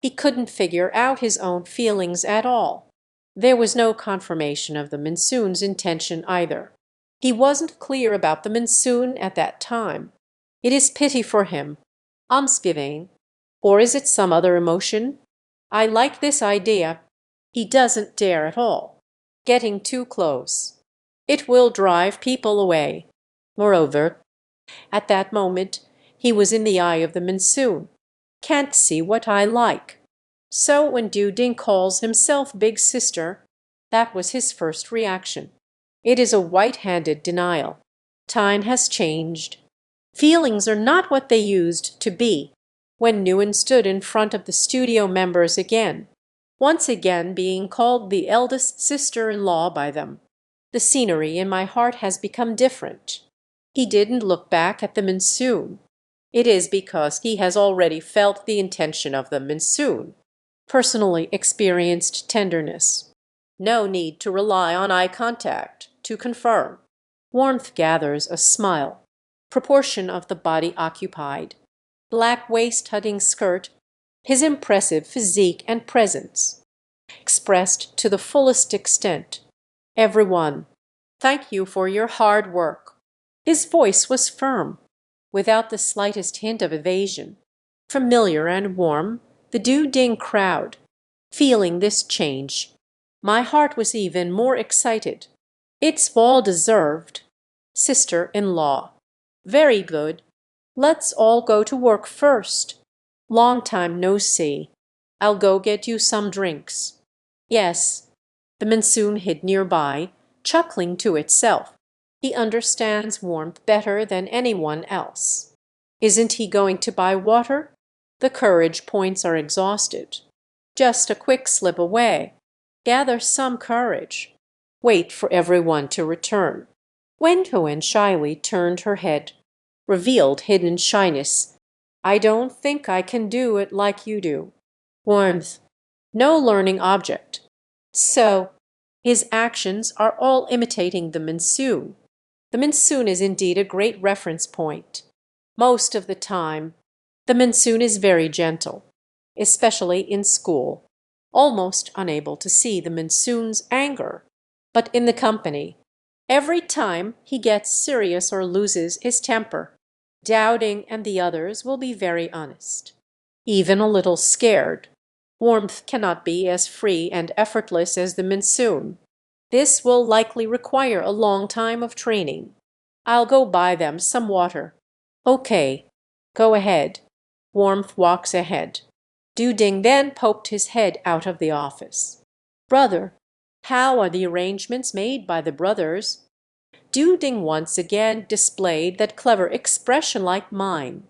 He couldn't figure out his own feelings at all. There was no confirmation of the monsoon's intention either. He wasn't clear about the monsoon at that time. It is pity for him. Almsgiving. Or is it some other emotion? I like this idea. He doesn't dare at all. Getting too close. It will drive people away. Moreover, at that moment he was in the eye of the monsoon. Can't see what I like. So when Ding calls himself big sister, that was his first reaction. It is a white-handed denial. Time has changed. Feelings are not what they used to be. When Nguyen stood in front of the studio members again, once again being called the eldest sister-in-law by them, the scenery in my heart has become different. He didn't look back at the monsoon. It is because he has already felt the intention of the monsoon, personally experienced tenderness. No need to rely on eye contact to confirm. Warmth gathers a smile, proportion of the body occupied, black waist-cutting skirt, his impressive physique and presence, expressed to the fullest extent. Everyone, thank you for your hard work. His voice was firm, without the slightest hint of evasion. Familiar and warm, the Ding crowd. Feeling this change, my heart was even more excited. It's all deserved. Sister-in-law. Very good. Let's all go to work first. Long time no see. I'll go get you some drinks. Yes. The monsoon hid nearby, chuckling to itself. He understands warmth better than anyone else. Isn't he going to buy water? The courage points are exhausted. Just a quick slip away. Gather some courage. Wait for everyone to return. Wen shyly turned her head, revealed hidden shyness. I don't think I can do it like you do. Warmth. No learning object. So, his actions are all imitating the monsoon. The monsoon is indeed a great reference point. Most of the time, the monsoon is very gentle, especially in school, almost unable to see the monsoon's anger. But in the company, every time he gets serious or loses his temper, Dowding and the others will be very honest, even a little scared. Warmth cannot be as free and effortless as the monsoon. This will likely require a long time of training. I'll go buy them some water. Okay, go ahead. Warmth walks ahead. Ding then poked his head out of the office. Brother, how are the arrangements made by the brothers? Ding once again displayed that clever expression like mine.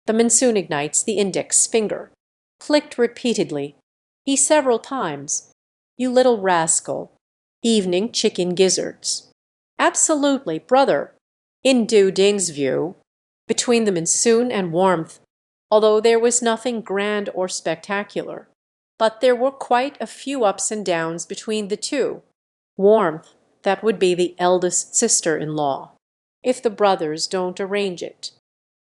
The monsoon ignites the index finger. Clicked repeatedly. He several times. You little rascal. Evening chicken gizzards. Absolutely, brother. In Ding's view, between the monsoon and warmth, although there was nothing grand or spectacular, but there were quite a few ups and downs between the two. Warmth, that would be the eldest sister-in-law, if the brothers don't arrange it.